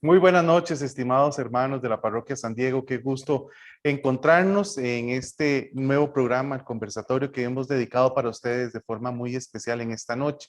Muy buenas noches, estimados hermanos de la Parroquia San Diego. Qué gusto encontrarnos en este nuevo programa, el conversatorio que hemos dedicado para ustedes de forma muy especial en esta noche,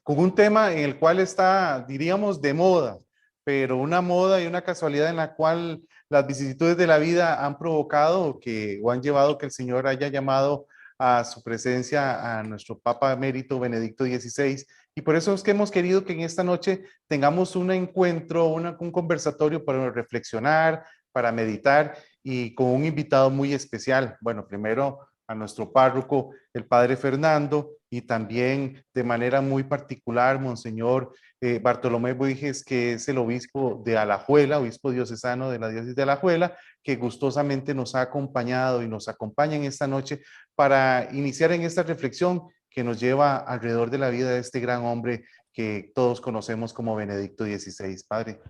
con un tema en el cual está, diríamos, de moda, pero una moda y una casualidad en la cual las vicisitudes de la vida han provocado o han llevado que el Señor haya llamado a su presencia a nuestro Papa Emérito Benedicto XVI. Y por eso es que hemos querido que en esta noche tengamos un encuentro, un conversatorio para reflexionar, para meditar y con un invitado muy especial. Bueno, primero a nuestro párroco, el padre Fernando, y también de manera muy particular, Monseñor Bartolomé Buiges, que es el obispo de Alajuela, obispo diocesano de la diócesis de Alajuela, que gustosamente nos ha acompañado y nos acompaña en esta noche para iniciar en esta reflexión que nos lleva alrededor de la vida de este gran hombre que todos conocemos como Benedicto XVI. Padre.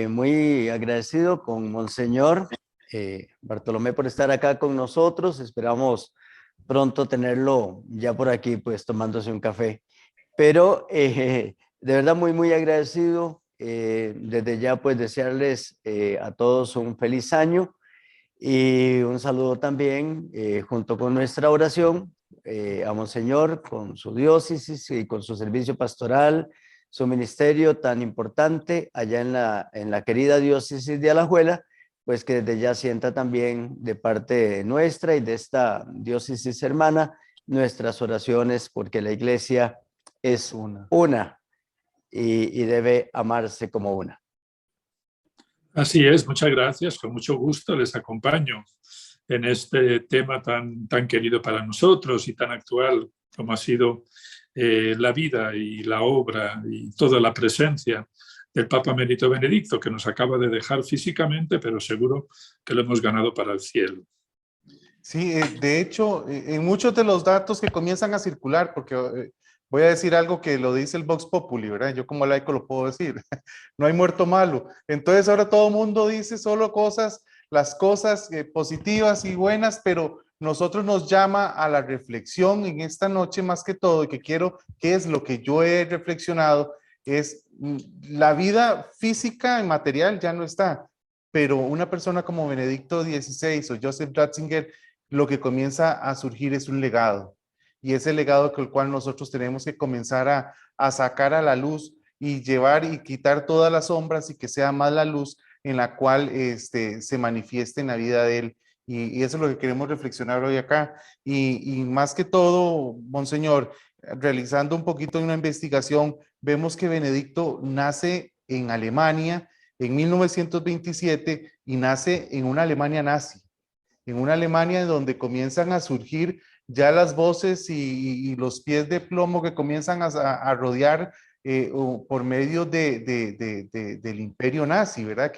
Muy agradecido con Monseñor Bartolomé por estar acá con nosotros. Esperamos pronto tenerlo ya por aquí, pues tomándose un café. Pero de verdad muy agradecido. Desde ya pues desearles a todos un feliz año y un saludo también junto con nuestra oración a Monseñor con su diócesis y con su servicio pastoral, su ministerio tan importante allá en la querida diócesis de Alajuela, pues que desde ya sienta también de parte nuestra y de esta diócesis hermana nuestras oraciones, porque la iglesia es una y debe amarse como una. Así es, muchas gracias, con mucho gusto les acompaño en este tema tan querido para nosotros y tan actual como ha sido la vida y la obra y toda la presencia del Papa Emérito Benedicto, que nos acaba de dejar físicamente, pero seguro que lo hemos ganado para el cielo. Sí, de hecho, en muchos de los datos que comienzan a circular, porque voy a decir algo que lo dice el Vox Populi, ¿verdad? Yo como laico lo puedo decir, no hay muerto malo. Entonces ahora todo el mundo dice solo cosas, las cosas positivas y buenas, pero nosotros nos llama a la reflexión en esta noche más que todo, y que es lo que yo he reflexionado, es la vida física y material ya no está, pero una persona como Benedicto XVI o Joseph Ratzinger, lo que comienza a surgir es un legado. Y ese legado con el cual nosotros tenemos que comenzar a sacar a la luz y llevar y quitar todas las sombras y que sea más la luz en la cual se manifieste en la vida de él. Y eso es lo que queremos reflexionar hoy acá. Y más que todo, Monseñor, realizando un poquito de una investigación, vemos que Benedicto nace en Alemania en 1927 y nace en una Alemania nazi, en una Alemania donde comienzan a surgir ya las voces y los pies de plomo que comienzan a rodear por medio del imperio nazi, ¿verdad?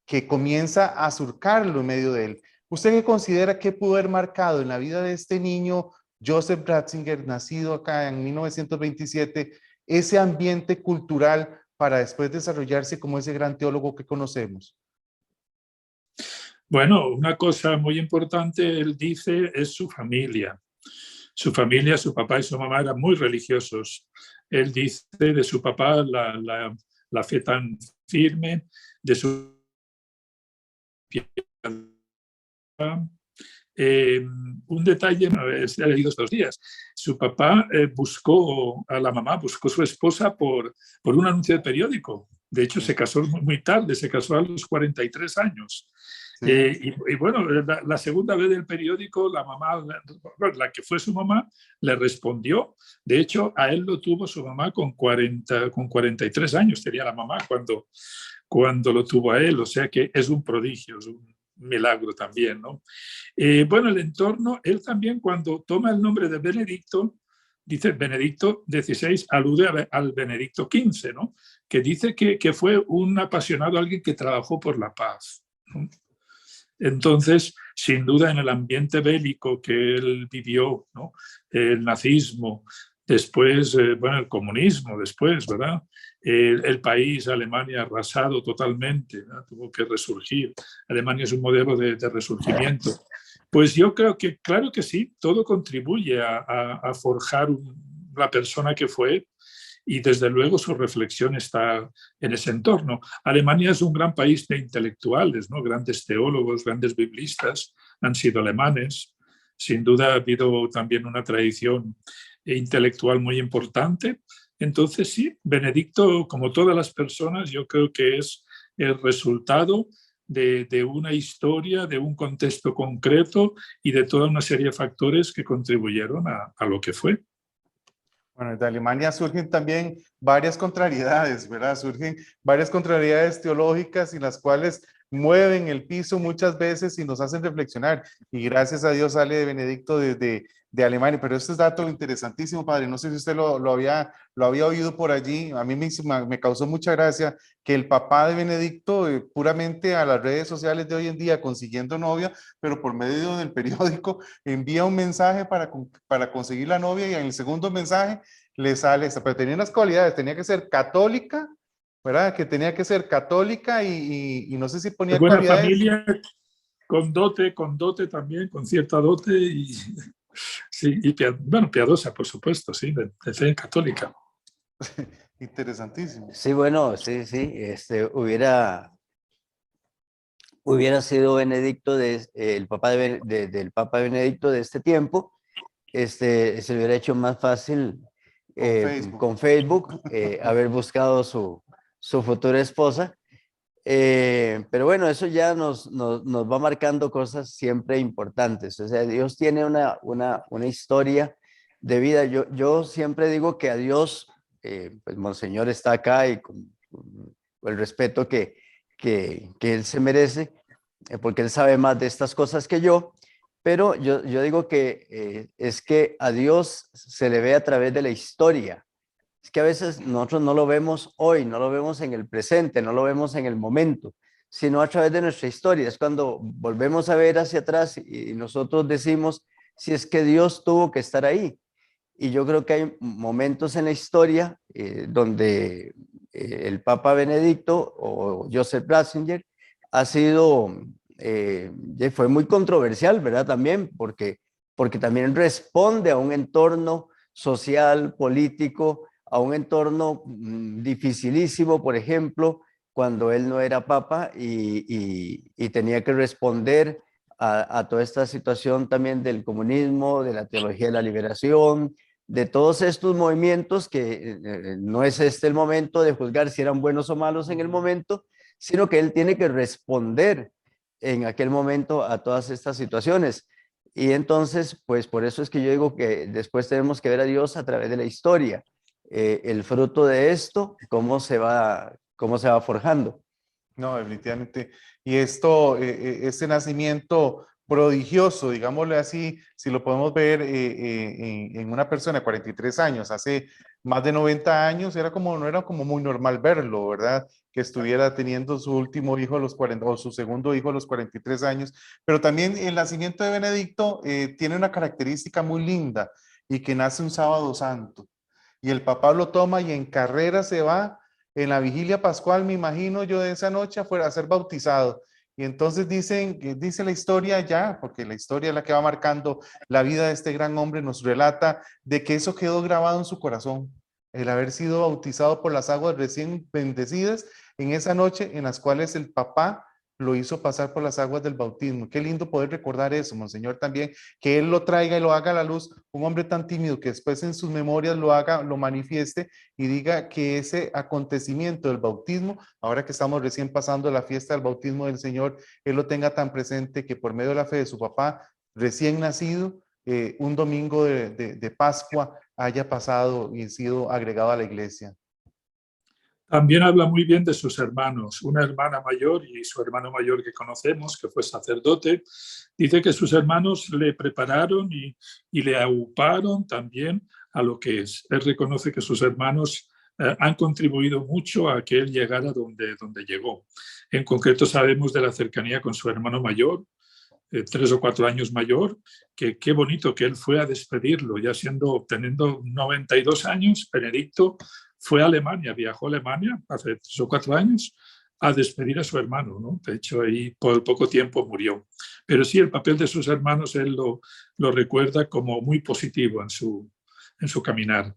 Que comienza a surcarlo en medio de él. ¿Usted qué considera que pudo haber marcado en la vida de este niño, Joseph Ratzinger, nacido acá en 1927, ese ambiente cultural para después desarrollarse como ese gran teólogo que conocemos? Bueno, una cosa muy importante, él dice, es su familia. Su familia, su papá y su mamá eran muy religiosos. Él dice de su papá la fe tan firme, de su un detalle, he leído estos días, su papá buscó a la mamá, buscó a su esposa por un anuncio de periódico. De hecho, se casó muy tarde, se casó a los 43 años. Sí. Y bueno, la segunda vez del periódico, la mamá, la que fue su mamá, le respondió. De hecho, a él lo tuvo su mamá con 43 años, tenía la mamá cuando lo tuvo a él. O sea que es un prodigio, es un milagro también, ¿no? Bueno, el entorno, él también cuando toma el nombre de Benedicto, dice Benedicto XVI, alude al Benedicto XV, ¿no? Que dice que fue un apasionado, alguien que trabajó por la paz, ¿no? Entonces, sin duda, en el ambiente bélico que él vivió, ¿no? El nazismo, después, bueno, el comunismo, después, ¿verdad? El país, Alemania, arrasado totalmente, ¿no? Tuvo que resurgir. Alemania es un modelo de resurgimiento. Pues yo creo que, claro que sí, todo contribuye a forjar la persona que fue y desde luego su reflexión está en ese entorno. Alemania es un gran país de intelectuales, ¿no? Grandes teólogos, grandes biblistas han sido alemanes. Sin duda ha habido también una tradición intelectual muy importante. Entonces sí, Benedicto, como todas las personas, yo creo que es el resultado de una historia, de un contexto concreto y de toda una serie de factores que contribuyeron a lo que fue. Bueno, de Alemania surgen también varias contrariedades, ¿verdad? Surgen varias contrariedades teológicas y las cuales mueven el piso muchas veces y nos hacen reflexionar. Y gracias a Dios sale de Benedicto de Alemania. Pero este es dato interesantísimo, padre. No sé si usted lo había oído por allí. A mí me causó mucha gracia que el papá de Benedicto, puramente a las redes sociales de hoy en día, consiguiendo novia, pero por medio del periódico, envía un mensaje para conseguir la novia y en el segundo mensaje le sale esta, pero tenía unas cualidades, tenía que ser católica, ¿verdad? Que tenía que ser católica y no sé si De ponía buena cualidades. familia, con dote también, con cierta dote y, sí, y bueno, piadosa, por supuesto, sí, de fe católica. Interesantísimo. Sí, bueno, sí, sí, hubiera sido Benedicto, el papá del Papa Benedicto de este tiempo, se le hubiera hecho más fácil Con Facebook. con Facebook haber buscado su futura esposa. Pero bueno, eso ya nos va marcando cosas siempre importantes. O sea, Dios tiene una historia de vida. Yo siempre digo que a Dios, pues Monseñor está acá y con el respeto que Él se merece, porque Él sabe más de estas cosas que yo, pero yo digo que es que a Dios se le ve a través de la historia. Es que a veces nosotros no lo vemos hoy, no lo vemos en el presente, no lo vemos en el momento, sino a través de nuestra historia. Es cuando volvemos a ver hacia atrás y nosotros decimos si es que Dios tuvo que estar ahí. Y yo creo que hay momentos en la historia donde el Papa Benedicto o Joseph Ratzinger ha sido, fue muy controversial, ¿verdad? También, porque también responde a un entorno social, político, a un entorno dificilísimo, por ejemplo, cuando él no era papa y tenía que responder a toda esta situación también del comunismo, de la teología de la liberación, de todos estos movimientos que no es este el momento de juzgar si eran buenos o malos en el momento, sino que él tiene que responder en aquel momento a todas estas situaciones. Y entonces, pues por eso es que yo digo que después tenemos que ver a Dios a través de la historia, el fruto de esto, cómo se va forjando. No, definitivamente. Y esto, este nacimiento prodigioso, digámosle así, si lo podemos ver en una persona de 43 años, hace más de 90 años, no era como muy normal verlo, ¿verdad? Que estuviera teniendo su último hijo a los 40 o su segundo hijo a los 43 años. Pero también el nacimiento de Benedicto tiene una característica muy linda y que nace un sábado santo. Y el papá lo toma y en carrera se va en la vigilia pascual, me imagino yo de esa noche fuera a ser bautizado. Y entonces dice la historia ya, porque la historia es la que va marcando la vida de este gran hombre, nos relata de que eso quedó grabado en su corazón, el haber sido bautizado por las aguas recién bendecidas en esa noche en las cuales el papá lo hizo pasar por las aguas del bautismo. Qué lindo poder recordar eso, Monseñor, también, que Él lo traiga y lo haga a la luz, un hombre tan tímido que después en sus memorias lo haga, lo manifieste y diga que ese acontecimiento del bautismo, ahora que estamos recién pasando la fiesta del bautismo del Señor, Él lo tenga tan presente que por medio de la fe de su papá recién nacido, un domingo de Pascua haya pasado y sido agregado a la iglesia. También habla muy bien de sus hermanos, una hermana mayor y su hermano mayor que conocemos, que fue sacerdote. Dice que sus hermanos le prepararon y le auparon también a lo que es. Él reconoce que sus hermanos han contribuido mucho a que él llegara donde llegó. En concreto sabemos de la cercanía con su hermano mayor, 3 o 4 años mayor, que qué bonito que él fue a despedirlo, ya teniendo 92 años, Benedicto fue a Alemania, viajó a Alemania hace 3 o 4 años a despedir a su hermano, ¿no? De hecho, ahí por poco tiempo murió. Pero sí, el papel de sus hermanos él lo recuerda como muy positivo en su caminar.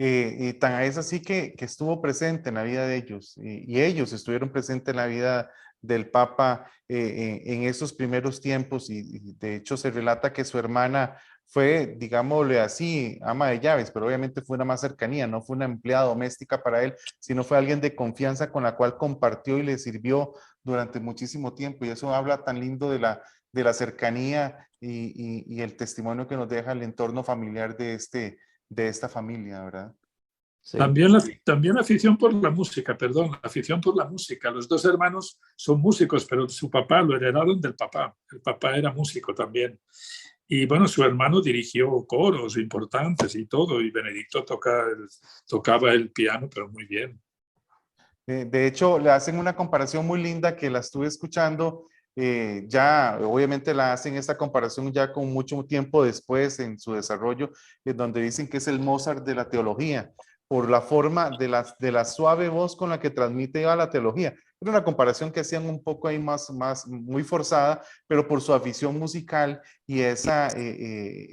Y tan es así que estuvo presente en la vida de ellos y ellos estuvieron presentes en la vida del Papa en esos primeros tiempos y de hecho se relata que su hermana fue, digámosle así, ama de llaves, pero obviamente fue una más cercanía, no fue una empleada doméstica para él, sino fue alguien de confianza con la cual compartió y le sirvió durante muchísimo tiempo y eso habla tan lindo de la cercanía y el testimonio que nos deja el entorno familiar de esta familia, ¿verdad? Sí. También la afición por la música, perdón, la afición por la música. Los dos hermanos son músicos, pero su papá lo heredaron del papá. El papá era músico también. Y bueno, su hermano dirigió coros importantes y todo, y Benedicto tocaba el piano, pero muy bien. De hecho, le hacen una comparación muy linda que la estuve escuchando. Ya, obviamente la hacen esta comparación ya con mucho tiempo después en su desarrollo, en donde dicen que es el Mozart de la teología, por la forma de la suave voz con la que transmite a la teología. Era una comparación que hacían un poco ahí muy forzada, pero por su afición musical y ese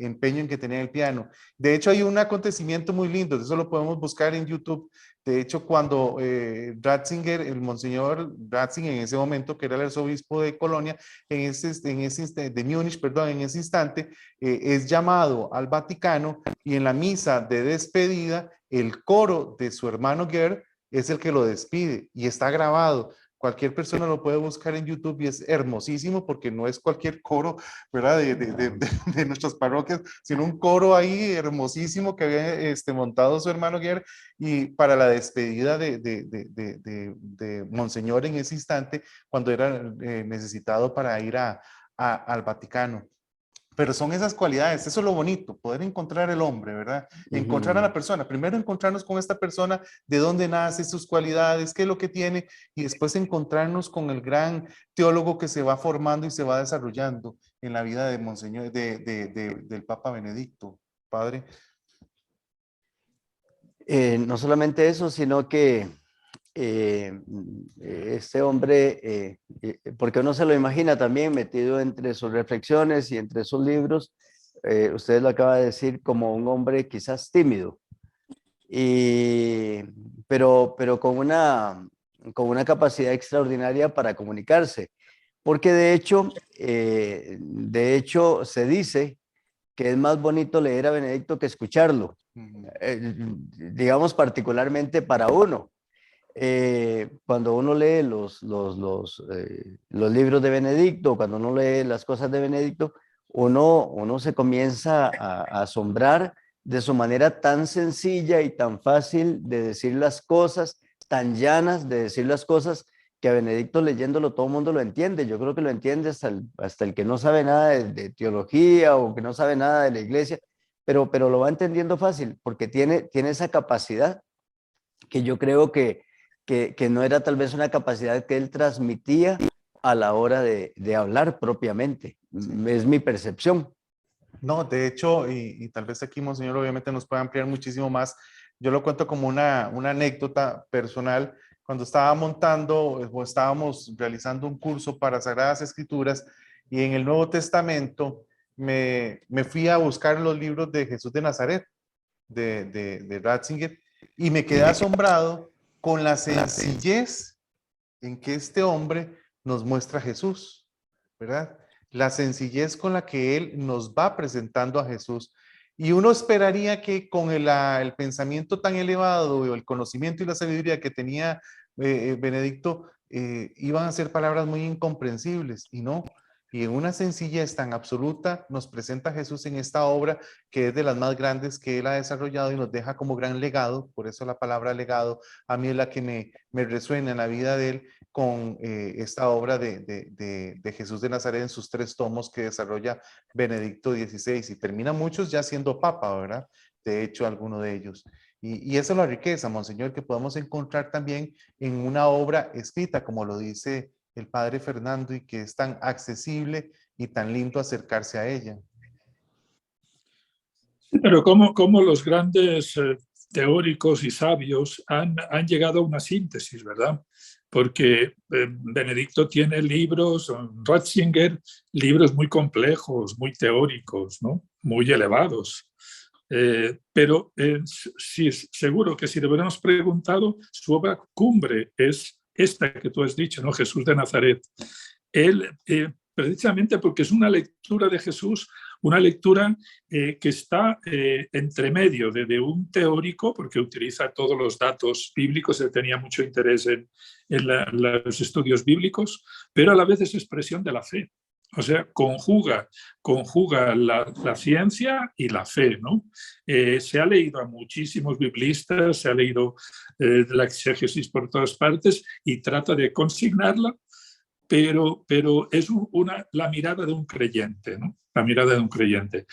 empeño en que tenía el piano. De hecho, hay un acontecimiento muy lindo, eso lo podemos buscar en YouTube. De hecho, cuando Ratzinger, el monseñor Ratzinger en ese momento, que era el arzobispo de Colonia, de Múnich, perdón, en ese instante, es llamado al Vaticano y en la misa de despedida, el coro de su hermano Gerd es el que lo despide y está grabado. Cualquier persona lo puede buscar en YouTube y es hermosísimo porque no es cualquier coro, ¿verdad? De nuestras parroquias, sino un coro ahí hermosísimo que había montado su hermano Gerd y para la despedida de Monseñor en ese instante, cuando era necesitado para ir al Vaticano. Pero son esas cualidades, eso es lo bonito, poder encontrar el hombre, ¿verdad? Encontrar a la persona, primero encontrarnos con esta persona, de dónde nace, sus cualidades, qué es lo que tiene, y después encontrarnos con el gran teólogo que se va formando y se va desarrollando en la vida de Monseñor, del Papa Benedicto, Padre. No solamente eso, sino que este hombre, porque uno se lo imagina también metido entre sus reflexiones y entre sus libros, usted lo acaba de decir, como un hombre quizás tímido, pero con una capacidad extraordinaria para comunicarse, porque de hecho se dice que es más bonito leer a Benedicto que escucharlo, digamos particularmente para uno. Cuando uno lee los libros de Benedicto, cuando uno lee las cosas de Benedicto, uno se comienza a asombrar de su manera tan sencilla y tan fácil de decir las cosas, tan llanas de decir las cosas, que a Benedicto leyéndolo todo el mundo lo entiende. Yo creo que lo entiende hasta el que no sabe nada de teología o que no sabe nada de la iglesia, pero lo va entendiendo fácil porque tiene esa capacidad que yo creo que no era tal vez una capacidad que él transmitía a la hora de hablar propiamente. Es mi percepción. No, de hecho, y tal vez aquí, Monseñor, obviamente nos puede ampliar muchísimo más. Yo lo cuento como una anécdota personal. Cuando estaba montando o estábamos realizando un curso para Sagradas Escrituras y en el Nuevo Testamento me fui a buscar los libros de Jesús de Nazaret, de Ratzinger, y me quedé asombrado con la sencillez en que este hombre nos muestra a Jesús, ¿verdad? La sencillez con la que él nos va presentando a Jesús. Y uno esperaría que con el pensamiento tan elevado, o el conocimiento y la sabiduría que tenía Benedicto, iban a ser palabras muy incomprensibles, y no. Y en una sencillez tan absoluta nos presenta a Jesús en esta obra que es de las más grandes que él ha desarrollado y nos deja como gran legado. Por eso la palabra legado a mí es la que me resuena en la vida de él, con esta obra de Jesús de Nazaret en sus 3 tomos que desarrolla Benedicto XVI y termina muchos ya siendo papa, ¿verdad? De hecho, alguno de ellos. Y esa es la riqueza, Monseñor, que podemos encontrar también en una obra escrita, como lo dice el Padre Fernando, y que es tan accesible y tan lindo acercarse a ella. Pero cómo los grandes teóricos y sabios han llegado a una síntesis, ¿verdad? Porque Benedicto tiene libros, Ratzinger, libros muy complejos, muy teóricos, ¿no? Muy elevados. Pero sí, seguro que si le hubiéramos preguntado, su obra cumbre es esta que tú has dicho, ¿no? Jesús de Nazaret. Él, precisamente porque es una lectura de Jesús, una lectura que está entre medio de un teórico, porque utiliza todos los datos bíblicos, él tenía mucho interés en los estudios bíblicos, pero a la vez es expresión de la fe. O sea, conjuga la ciencia y la fe, ¿no? Se ha leído a muchísimos biblistas, se ha leído la exégesis por todas partes y trata de consignarla, pero es la mirada de un creyente, ¿no? La mirada de un creyente.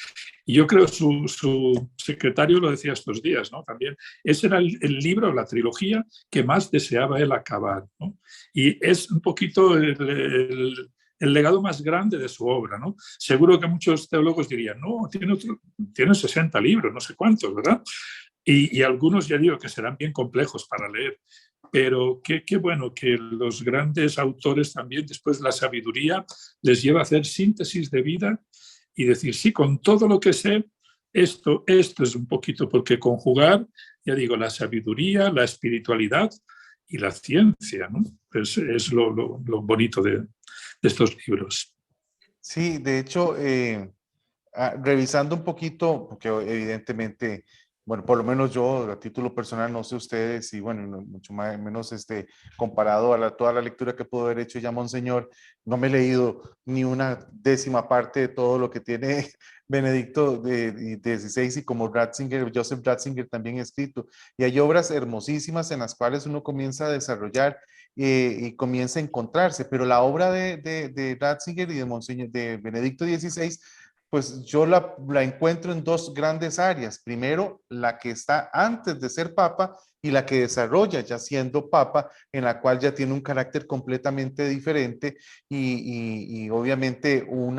Y yo creo su secretario lo decía estos días, ¿no? También ese era el libro, la trilogía que más deseaba él acabar, ¿no? Y es un poquito el legado más grande de su obra, ¿no? Seguro que muchos teólogos dirían, no, tiene 60 libros, no sé cuántos, ¿verdad? Y algunos ya digo que serán bien complejos para leer, pero qué bueno que los grandes autores también, después la sabiduría, les lleva a hacer síntesis de vida y decir, sí, con todo lo que sé, esto es un poquito, porque conjugar, ya digo, la sabiduría, la espiritualidad y la ciencia, ¿no? Es lo bonito de estos libros. Sí, de hecho, revisando un poquito, porque evidentemente, bueno, por lo menos yo a título personal, no sé ustedes, y bueno, mucho más, menos comparado a toda la lectura que puedo haber hecho ya Monseñor, no me he leído ni una décima parte de todo lo que tiene Benedicto de 16 y como Ratzinger, Joseph Ratzinger también escrito. Y hay obras hermosísimas en las cuales uno comienza a desarrollar y comienza a encontrarse, pero la obra de Ratzinger y de Monseñor, de Benedicto XVI, pues yo la encuentro en dos grandes áreas. Primero, la que está antes de ser papa y la que desarrolla ya siendo papa, en la cual ya tiene un carácter completamente diferente y obviamente un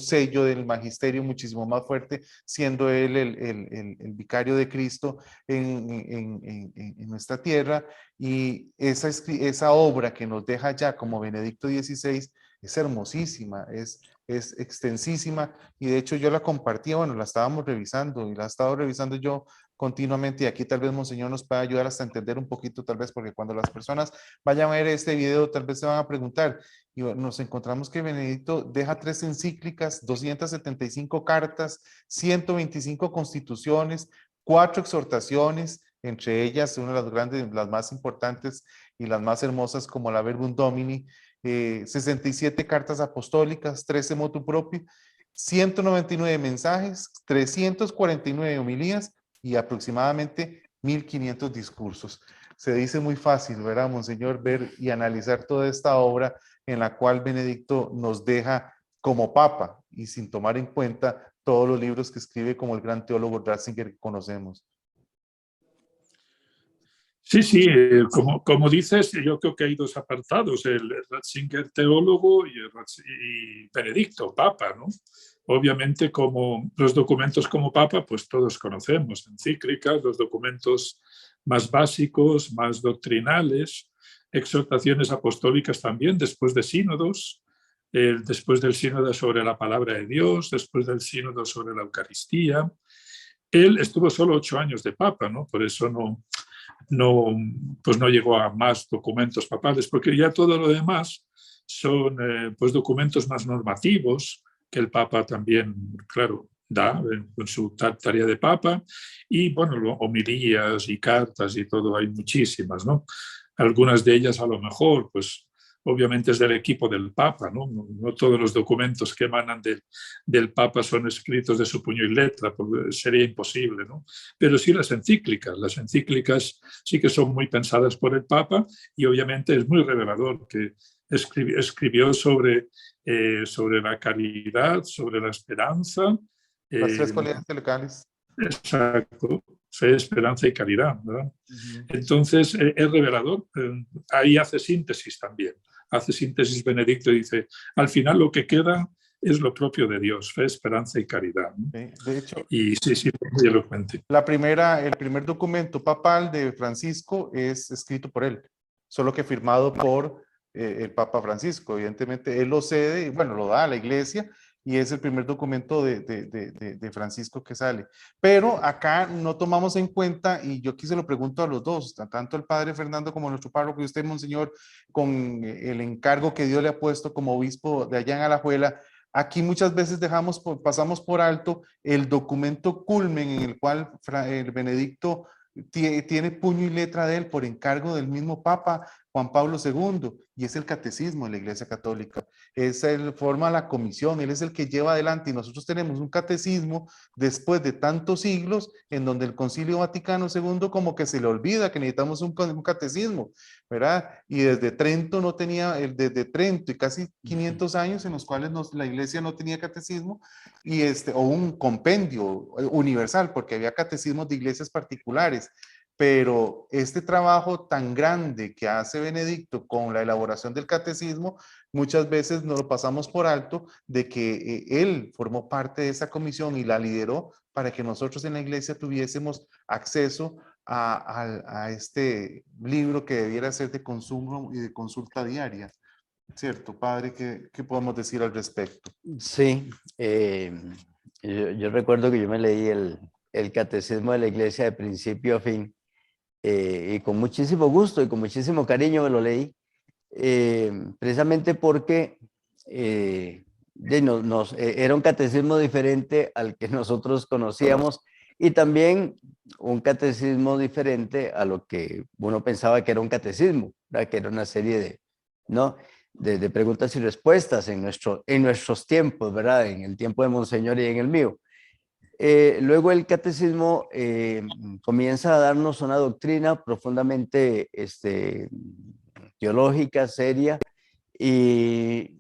sello del magisterio muchísimo más fuerte, siendo él el vicario de Cristo en nuestra tierra. Y esa obra que nos deja ya como Benedicto XVI es hermosísima, es extensísima, y de hecho yo la compartía, bueno, la estábamos revisando y la he estado revisando yo continuamente, y aquí tal vez Monseñor nos pueda ayudar hasta entender un poquito, tal vez, porque cuando las personas vayan a ver este video, tal vez se van a preguntar, y nos encontramos que Benedicto deja 3 encíclicas, 275 cartas, 125 constituciones, 4 exhortaciones, entre ellas una de las grandes, las más importantes y las más hermosas como la Verbum Domini, 67 cartas apostólicas, 13 motu proprio, 199 mensajes, 349 homilías y aproximadamente 1500 discursos. Se dice muy fácil, ¿verdad, Monseñor? Ver y analizar toda esta obra en la cual Benedicto nos deja como papa y sin tomar en cuenta todos los libros que escribe como el gran teólogo Ratzinger que conocemos. Sí, sí, como dices, yo creo que hay dos apartados, el Ratzinger teólogo y Benedicto, papa, ¿no? Obviamente, como los documentos como papa, pues todos conocemos, encíclicas, los documentos más básicos, más doctrinales, exhortaciones apostólicas también, después de sínodos, después del sínodo sobre la palabra de Dios, después del sínodo sobre la Eucaristía. Él estuvo solo 8 años de papa, ¿no? Por eso pues no llegó a más documentos papales, porque ya todo lo demás son pues documentos más normativos que el Papa también, claro, da en su tarea de Papa, y bueno, homilías y cartas y todo, hay muchísimas, ¿no? Algunas de ellas a lo mejor, pues obviamente es del equipo del Papa, ¿no? No todos los documentos que emanan del Papa son escritos de su puño y letra, porque sería imposible, ¿no? Pero sí las encíclicas sí que son muy pensadas por el Papa, y obviamente es muy revelador que escribió sobre la caridad, sobre la esperanza. Las 3 cualidades teologales. Exacto, fe, esperanza y caridad, ¿verdad? Entonces, es revelador. Ahí hace síntesis también. Hace síntesis Benedicto y dice, al final lo que queda es lo propio de Dios, fe, esperanza y caridad, ¿no? De hecho, Y sí, muy elocuente. el primer documento papal de Francisco es escrito por él, solo que firmado por el Papa Francisco. Evidentemente, él lo cede, y bueno, lo da a la iglesia, y es el primer documento de Francisco que sale. Pero acá no tomamos en cuenta, y yo aquí se lo pregunto a los dos, tanto el padre Fernando como nuestro párroco y usted, monseñor, con el encargo que Dios le ha puesto como obispo de allá en Alajuela. Aquí muchas veces pasamos por alto el documento culmen en el cual el Benedicto tiene puño y letra de él por encargo del mismo Papa Juan Pablo II, y es el catecismo de la Iglesia Católica. Él forma la comisión, él es el que lleva adelante, y nosotros tenemos un catecismo después de tantos siglos en donde el Concilio Vaticano II como que se le olvida que necesitamos un catecismo, ¿verdad? Y desde Trento no tenía, desde Trento y casi 500 años en los cuales la Iglesia no tenía catecismo, y o un compendio universal, porque había catecismos de iglesias particulares. Pero este trabajo tan grande que hace Benedicto con la elaboración del catecismo, muchas veces nos lo pasamos por alto de que él formó parte de esa comisión y la lideró para que nosotros en la iglesia tuviésemos acceso a este libro que debiera ser de consumo y de consulta diaria. ¿Cierto, padre? ¿Qué podemos decir al respecto? Sí, yo recuerdo que yo me leí el catecismo de la iglesia de principio a fin, y con muchísimo gusto y con muchísimo cariño me lo leí, precisamente porque era un catecismo diferente al que nosotros conocíamos, y también un catecismo diferente a lo que uno pensaba que era un catecismo, ¿verdad? Que era una serie ¿no? de preguntas y respuestas en nuestros tiempos, ¿verdad? En el tiempo de Monseñor y en el mío. Luego el catecismo comienza a darnos una doctrina profundamente teológica, seria, y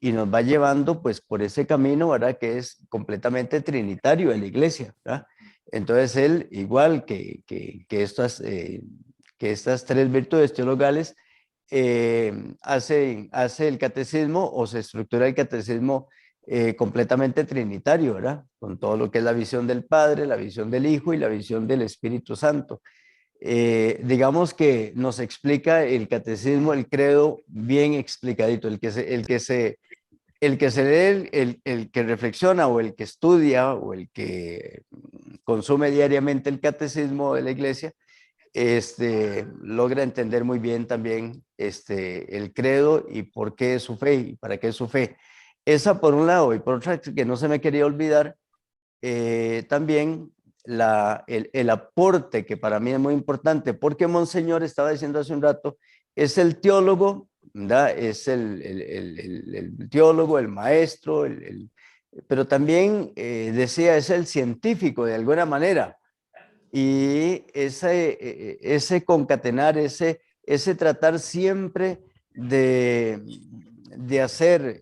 nos va llevando pues por ese camino, ¿verdad? Que es completamente trinitario en la iglesia, ¿verdad? Entonces él, igual que estas tres virtudes teologales, hace el catecismo, o se estructura el catecismo completamente trinitario, ¿verdad? Con todo lo que es la visión del Padre, la visión del Hijo y la visión del Espíritu Santo. Digamos que nos explica el catecismo, el credo, bien explicadito, el que se lee, el que reflexiona o el que estudia o el que consume diariamente el catecismo de la iglesia, logra entender muy bien también el credo y por qué es su fe y para qué es su fe. Esa por un lado, y por otra, que no se me quería olvidar, también el aporte que para mí es muy importante, porque Monseñor estaba diciendo hace un rato, es el teólogo, ¿verdad? Es el teólogo, el maestro, pero también decía, es el científico de alguna manera. Y ese concatenar, ese tratar siempre de hacer,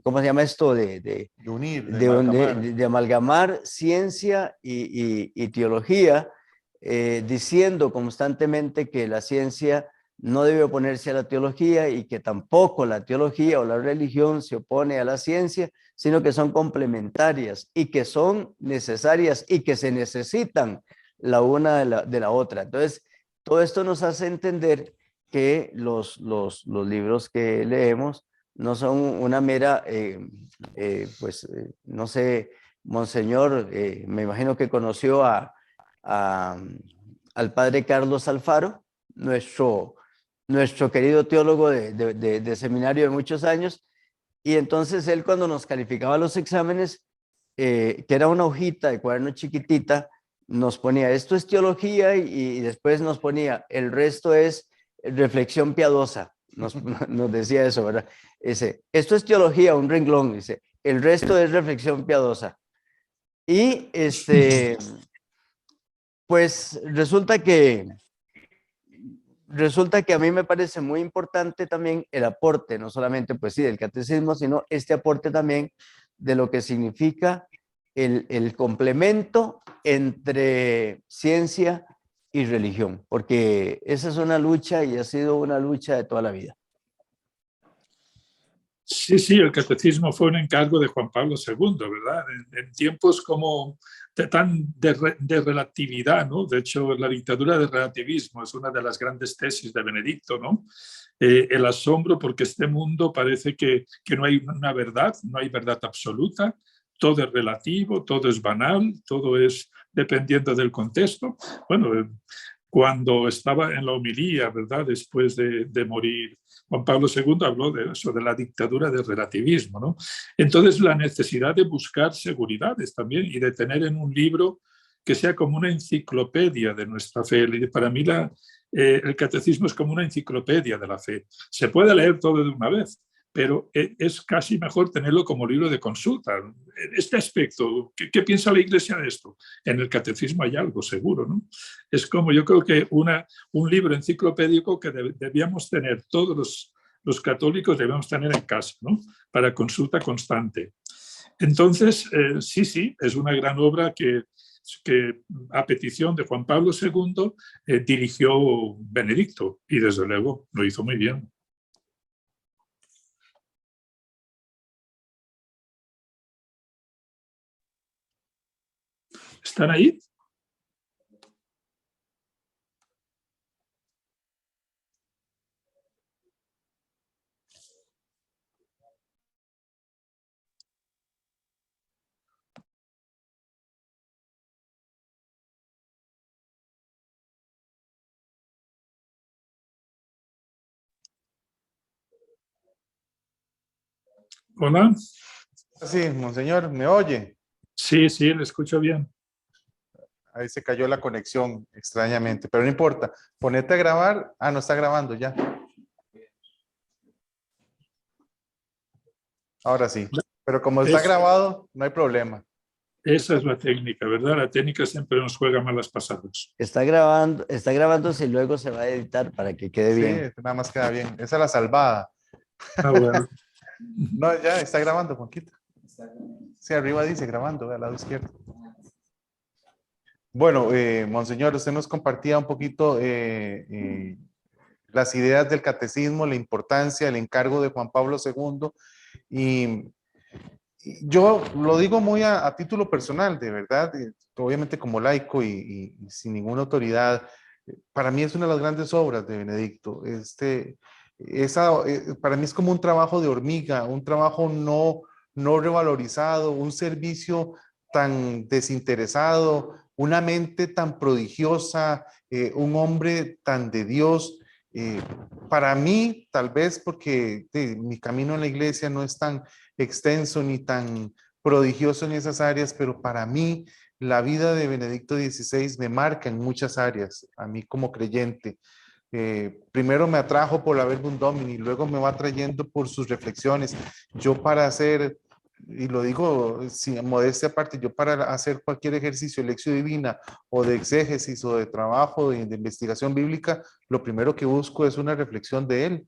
¿cómo se llama esto? De unir, de amalgamar. De amalgamar ciencia y teología, diciendo constantemente que la ciencia no debe oponerse a la teología y que tampoco la teología o la religión se opone a la ciencia, sino que son complementarias y que son necesarias y que se necesitan la una de la otra. Entonces, todo esto nos hace entender que los libros que leemos no son una mera, no sé, Monseñor, me imagino que conoció al padre Carlos Alfaro, nuestro querido teólogo de seminario de muchos años, y entonces él, cuando nos calificaba los exámenes, que era una hojita de cuaderno chiquitita, nos ponía, esto es teología, y después nos ponía, el resto es reflexión piadosa. Nos decía eso, ¿verdad? Esto es teología, un renglón, dice, el resto es reflexión piadosa. Y pues resulta que a mí me parece muy importante también el aporte, no solamente pues sí del catecismo, sino este aporte también de lo que significa el complemento entre ciencia y religión, porque esa es una lucha y ha sido una lucha de toda la vida. Sí, sí, el catecismo fue un encargo de Juan Pablo II, ¿verdad? En tiempos como de relatividad, ¿no? De hecho, la dictadura del relativismo es una de las grandes tesis de Benedicto, ¿no? El asombro porque este mundo parece que no hay una verdad, no hay verdad absoluta, todo es relativo, todo es banal, todo es dependiendo del contexto. Bueno, cuando estaba en la homilía, ¿verdad? Después de morir Juan Pablo II, habló de eso, de la dictadura del relativismo, ¿no? Entonces, la necesidad de buscar seguridades también y de tener en un libro que sea como una enciclopedia de nuestra fe. Para mí el catecismo es como una enciclopedia de la fe. Se puede leer todo de una vez, pero es casi mejor tenerlo como libro de consulta. En este aspecto, ¿qué piensa la Iglesia de esto? En el catecismo hay algo seguro, ¿no? Es como yo creo que un libro enciclopédico que debíamos tener todos los católicos, debemos tener en casa, ¿no? Para consulta constante. Entonces, sí, sí, es una gran obra que a petición de Juan Pablo II dirigió Benedicto y desde luego lo hizo muy bien. ¿Están ahí? Hola. Sí, monseñor, ¿me oye? Sí, sí, le escucho bien. Ahí se cayó la conexión extrañamente, pero no importa. Ponete a grabar. Ah, no está grabando ya. Ahora sí. Pero como está Es, grabado, no hay problema. esa es la técnica, ¿verdad? La técnica siempre nos juega malas pasadas. Está grabándose y luego se va a editar para que quede Sí, bien. nada más queda bien. Esa es la salvada. Ah, bueno. No, ya está grabando, Juanquita. Sí, arriba dice grabando, al lado izquierdo. Bueno, monseñor, usted nos compartía un poquito las ideas del catecismo, la importancia, el encargo de Juan Pablo II. Y yo lo digo muy a título personal, de verdad, obviamente como laico y sin ninguna autoridad. Para mí es una de las grandes obras de Benedicto. Para mí es como un trabajo de hormiga, un trabajo no revalorizado, un servicio tan desinteresado, una mente tan prodigiosa, un hombre tan de Dios. eh, para mí, tal vez porque mi camino en la iglesia no es tan extenso ni tan prodigioso en esas áreas, pero para mí la vida de Benedicto XVI me marca en muchas áreas, a mí como creyente. Primero me atrajo por la Verbum Domini, luego me va trayendo por sus reflexiones. Yo para hacer, y lo digo sin modestia aparte, yo para hacer cualquier ejercicio de lección divina o de exégesis o de trabajo de investigación bíblica, lo primero que busco es una reflexión de él,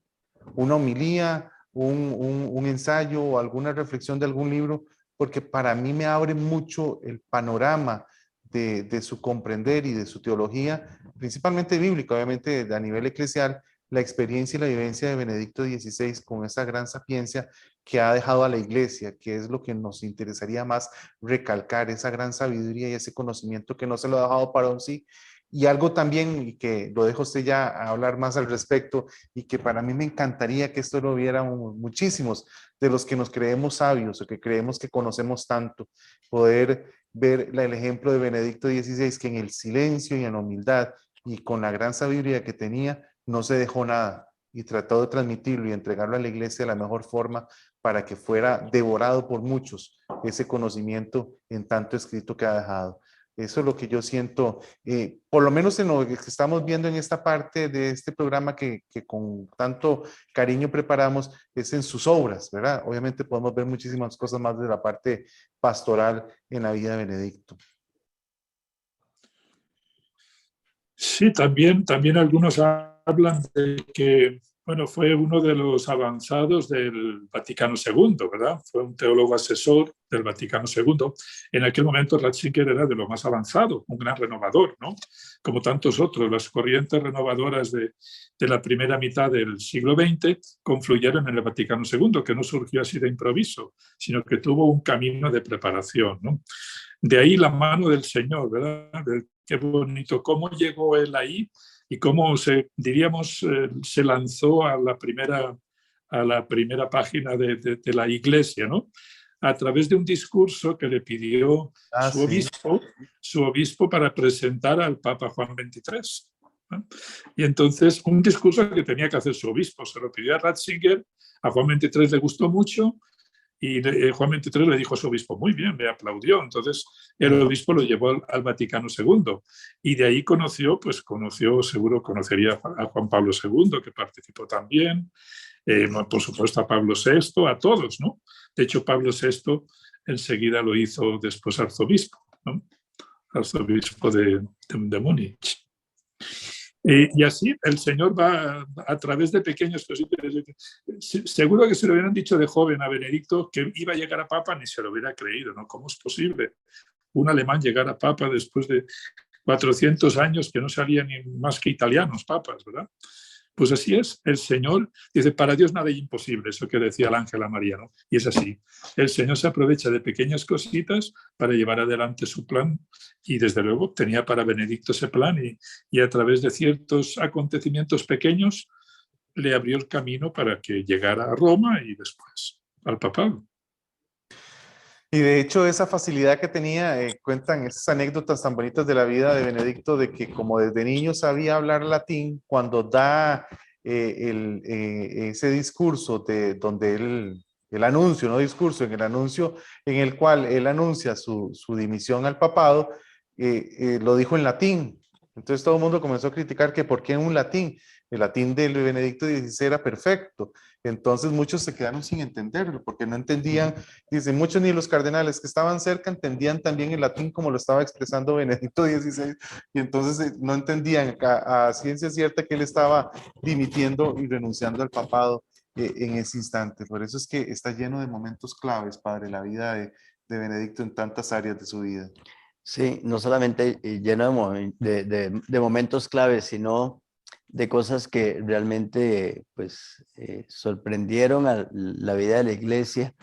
una homilía, un ensayo o alguna reflexión de algún libro, porque para mí me abre mucho el panorama de su comprender y de su teología, principalmente bíblica, obviamente a nivel eclesial, la experiencia y la vivencia de Benedicto XVI con esa gran sapiencia que ha dejado a la iglesia, que es lo que nos interesaría más recalcar, esa gran sabiduría y ese conocimiento que no se lo ha dejado para un sí. Y algo también, y que lo dejo usted ya a hablar más al respecto, y que para mí me encantaría que esto lo vieran muchísimos de los que nos creemos sabios o que creemos que conocemos tanto, poder ver el ejemplo de Benedicto XVI, que en el silencio y en la humildad y con la gran sabiduría que tenía, no se dejó nada y trató de transmitirlo y entregarlo a la iglesia de la mejor forma para que fuera devorado por muchos ese conocimiento en tanto escrito que ha dejado. Eso es lo que yo siento, por lo menos en lo que estamos viendo en esta parte de este programa que con tanto cariño preparamos, es en sus obras, ¿verdad? Obviamente podemos ver muchísimas cosas más de la parte pastoral en la vida de Benedicto. Sí, también algunos hablan de que Bueno, fue uno de los avanzados del Vaticano II, ¿verdad? Fue un teólogo asesor del Vaticano II. En aquel momento Ratzinger era de lo más avanzado, un gran renovador, ¿no? Como tantos otros, las corrientes renovadoras de la primera mitad del siglo XX confluyeron en el Vaticano II, que no surgió así de improviso, sino que tuvo un camino de preparación, ¿no? De ahí la mano del Señor, ¿verdad? Qué bonito, cómo llegó él ahí y cómo diríamos, se lanzó a la primera página de la iglesia, ¿no? A través de un discurso que le pidió Ah, sí. su obispo para presentar al Papa Juan XXIII, ¿no? Y entonces, un discurso que tenía que hacer su obispo, se lo pidió a Ratzinger, a Juan XXIII le gustó mucho, y Juan XXIII le dijo a su obispo, muy bien, le aplaudió. Entonces el obispo lo llevó al Vaticano II. Y de ahí seguro conocería a Juan Pablo II, que participó también, por supuesto a Pablo VI, a todos, ¿no? De hecho, Pablo VI enseguida lo hizo después arzobispo, ¿no? Arzobispo de Múnich. Y así el Señor va a través de pequeños cositas. Seguro que si lo hubieran dicho de joven a Benedicto que iba a llegar a Papa, ni se lo hubiera creído, ¿no? ¿Cómo es posible un alemán llegar a Papa después de 400 años que no salían ni más que italianos papas, ¿verdad? Pues así es, el Señor dice, para Dios nada es imposible, eso que decía el ángel a María, ¿no? Y es así, el Señor se aprovecha de pequeñas cositas para llevar adelante su plan y desde luego tenía para Benedicto ese plan y a través de ciertos acontecimientos pequeños le abrió el camino para que llegara a Roma y después al papado. Y de hecho esa facilidad que tenía, cuentan esas anécdotas tan bonitas de la vida de Benedicto, de que como desde niño sabía hablar latín, cuando da ese discurso donde el anuncio, no discurso, en el anuncio en el cual él anuncia su dimisión al papado, lo dijo en latín. Entonces todo el mundo comenzó a criticar que por qué en un latín. El latín de Benedicto XVI era perfecto. Entonces muchos se quedaron sin entenderlo porque no entendían. Dice, muchos ni los cardenales que estaban cerca entendían también el latín como lo estaba expresando Benedicto XVI y entonces no entendían a ciencia cierta que él estaba dimitiendo y renunciando al papado en ese instante. Por eso es que está lleno de momentos claves, padre, la vida de Benedicto en tantas áreas de su vida. Sí, no solamente lleno de momentos claves, sino de cosas que realmente pues, sorprendieron a la vida de la iglesia.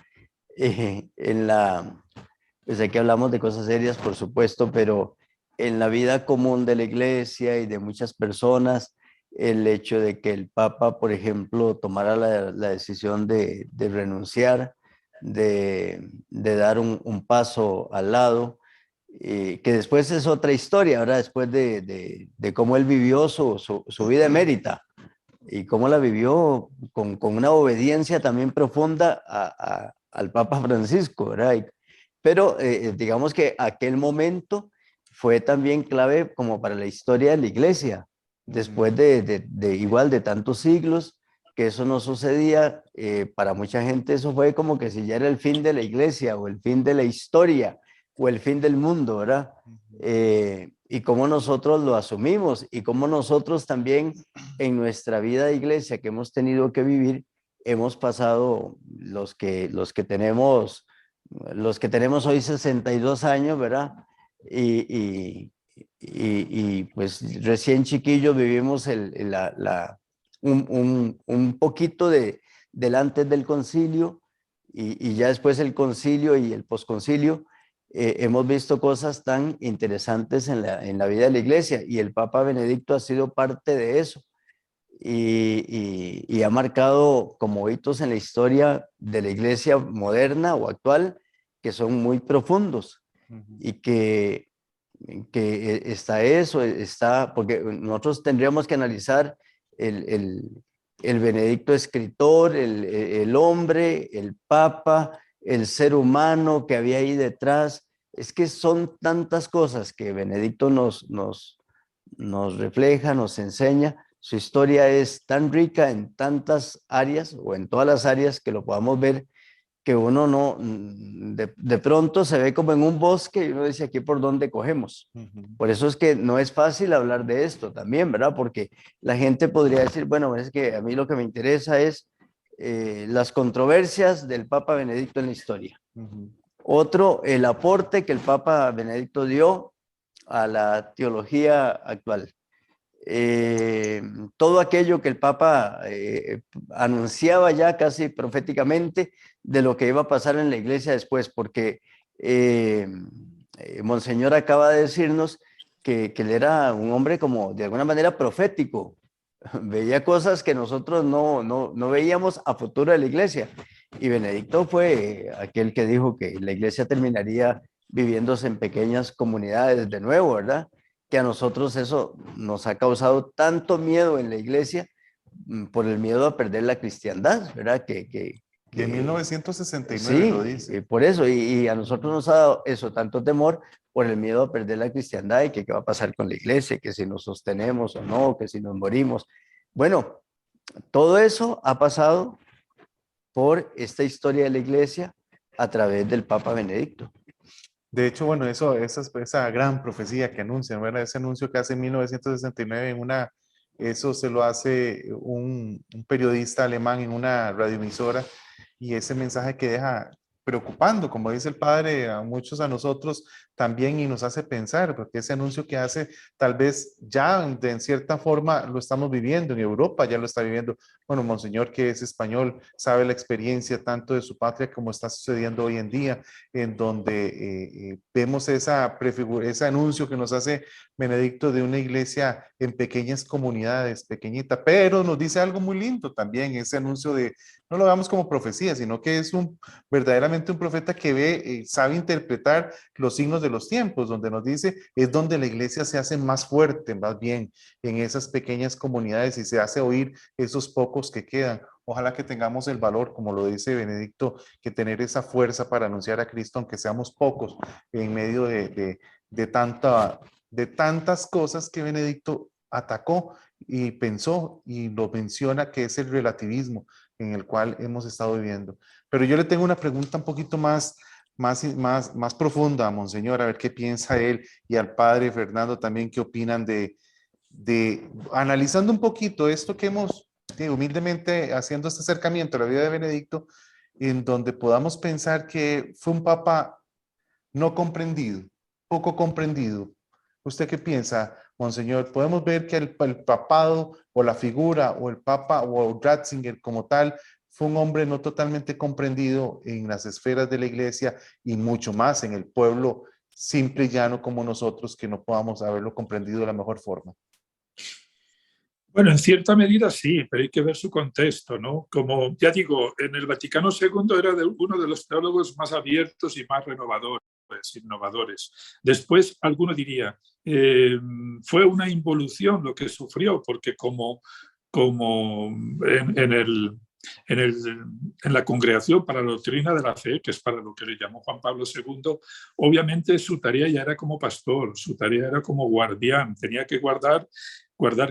Pues aquí hablamos de cosas serias, por supuesto, pero en la vida común de la iglesia y de muchas personas, el hecho de que el Papa, por ejemplo, tomara la decisión de renunciar, de dar un paso al lado, que después es otra historia, ¿verdad? Después de cómo él vivió su vida emérita y cómo la vivió con una obediencia también profunda al Papa Francisco, ¿verdad? Pero digamos que aquel momento fue también clave como para la historia de la iglesia, después igual de tantos siglos, que eso no sucedía, para mucha gente eso fue como que si ya era el fin de la iglesia o el fin de la historia o el fin del mundo, ¿verdad? Y cómo nosotros lo asumimos y cómo nosotros también en nuestra vida de iglesia que hemos tenido que vivir, hemos pasado los que tenemos hoy 62 años, ¿verdad? Y pues recién chiquillos vivimos un poquito del antes del concilio y ya después el concilio y el posconcilio. Hemos visto cosas tan interesantes en la vida de la iglesia y el Papa Benedicto ha sido parte de eso y ha marcado como hitos en la historia de la iglesia moderna o actual que son muy profundos y que está eso, porque nosotros tendríamos que analizar el Benedicto escritor, el hombre, el Papa, el ser humano que había ahí detrás. Es que son tantas cosas que Benedicto nos refleja, nos enseña. Su historia es tan rica en tantas áreas o en todas las áreas que lo podamos ver que uno no, de pronto se ve como en un bosque y uno dice aquí por dónde cogemos. Por eso es que no es fácil hablar de esto también, ¿verdad? Porque la gente podría decir, bueno, es que a mí lo que me interesa es las controversias del Papa Benedicto en la historia. Otro, el aporte que el Papa Benedicto dio a la teología actual. Todo aquello que el Papa anunciaba ya casi proféticamente de lo que iba a pasar en la iglesia después, porque Monseñor acaba de decirnos que él era un hombre como de alguna manera profético, veía cosas que nosotros no veíamos a futuro de la iglesia. Y Benedicto fue aquel que dijo que la iglesia terminaría viviéndose en pequeñas comunidades de nuevo, ¿verdad? Que a nosotros eso nos ha causado tanto miedo en la iglesia por el miedo a perder la cristiandad, ¿verdad? De 1969 lo Sí, dice. por eso, y a nosotros nos ha dado eso, tanto temor por el miedo a perder la cristiandad y que qué va a pasar con la iglesia, que si nos sostenemos o no, que si nos morimos. Bueno, todo eso ha pasado por esta historia de la iglesia a través del Papa Benedicto. De hecho, bueno, esa gran profecía que anuncian, ¿verdad? Ese anuncio que hace en 1969 eso se lo hace un periodista alemán en una radioemisora, y ese mensaje que deja preocupando, como dice el padre, a muchos, a nosotros también, y nos hace pensar, porque ese anuncio que hace, tal vez ya en cierta forma lo estamos viviendo, en Europa ya lo está viviendo. Bueno, Monseñor, que es español, sabe la experiencia tanto de su patria como está sucediendo hoy en día, en donde vemos ese anuncio que nos hace Benedicto de una iglesia en pequeñas comunidades, pequeñita, pero nos dice algo muy lindo también, ese anuncio de, no lo veamos como profecía, sino que es verdaderamente un profeta que ve, sabe interpretar los signos de los tiempos, donde nos dice, es donde la iglesia se hace más fuerte, más bien, en esas pequeñas comunidades, y se hace oír esos pocos que quedan. Ojalá que tengamos el valor, como lo dice Benedicto, que tener esa fuerza para anunciar a Cristo, aunque seamos pocos, en medio de tantas cosas que Benedicto atacó y pensó, y lo menciona, que es el relativismo en el cual hemos estado viviendo. Pero yo le tengo una pregunta un poquito más profunda a Monseñor, a ver qué piensa él, y al padre Fernando también, qué opinan analizando un poquito esto que hemos, humildemente haciendo este acercamiento a la vida de Benedicto, en donde podamos pensar que fue un papa no comprendido, poco comprendido. ¿Usted qué piensa, Monseñor? Podemos ver que el papado, o la figura, o el papa, o Ratzinger como tal, fue un hombre no totalmente comprendido en las esferas de la iglesia, y mucho más en el pueblo simple y llano como nosotros, que no podamos haberlo comprendido de la mejor forma. Bueno, en cierta medida sí, pero hay que ver su contexto, ¿no? Como ya digo, en el Vaticano II era uno de los teólogos más abiertos y más innovadores. Después, alguno diría, fue una involución lo que sufrió, porque como en la Congregación para la Doctrina de la Fe, que es para lo que le llamó Juan Pablo II, obviamente su tarea ya era como pastor, su tarea era como guardián, tenía que guardar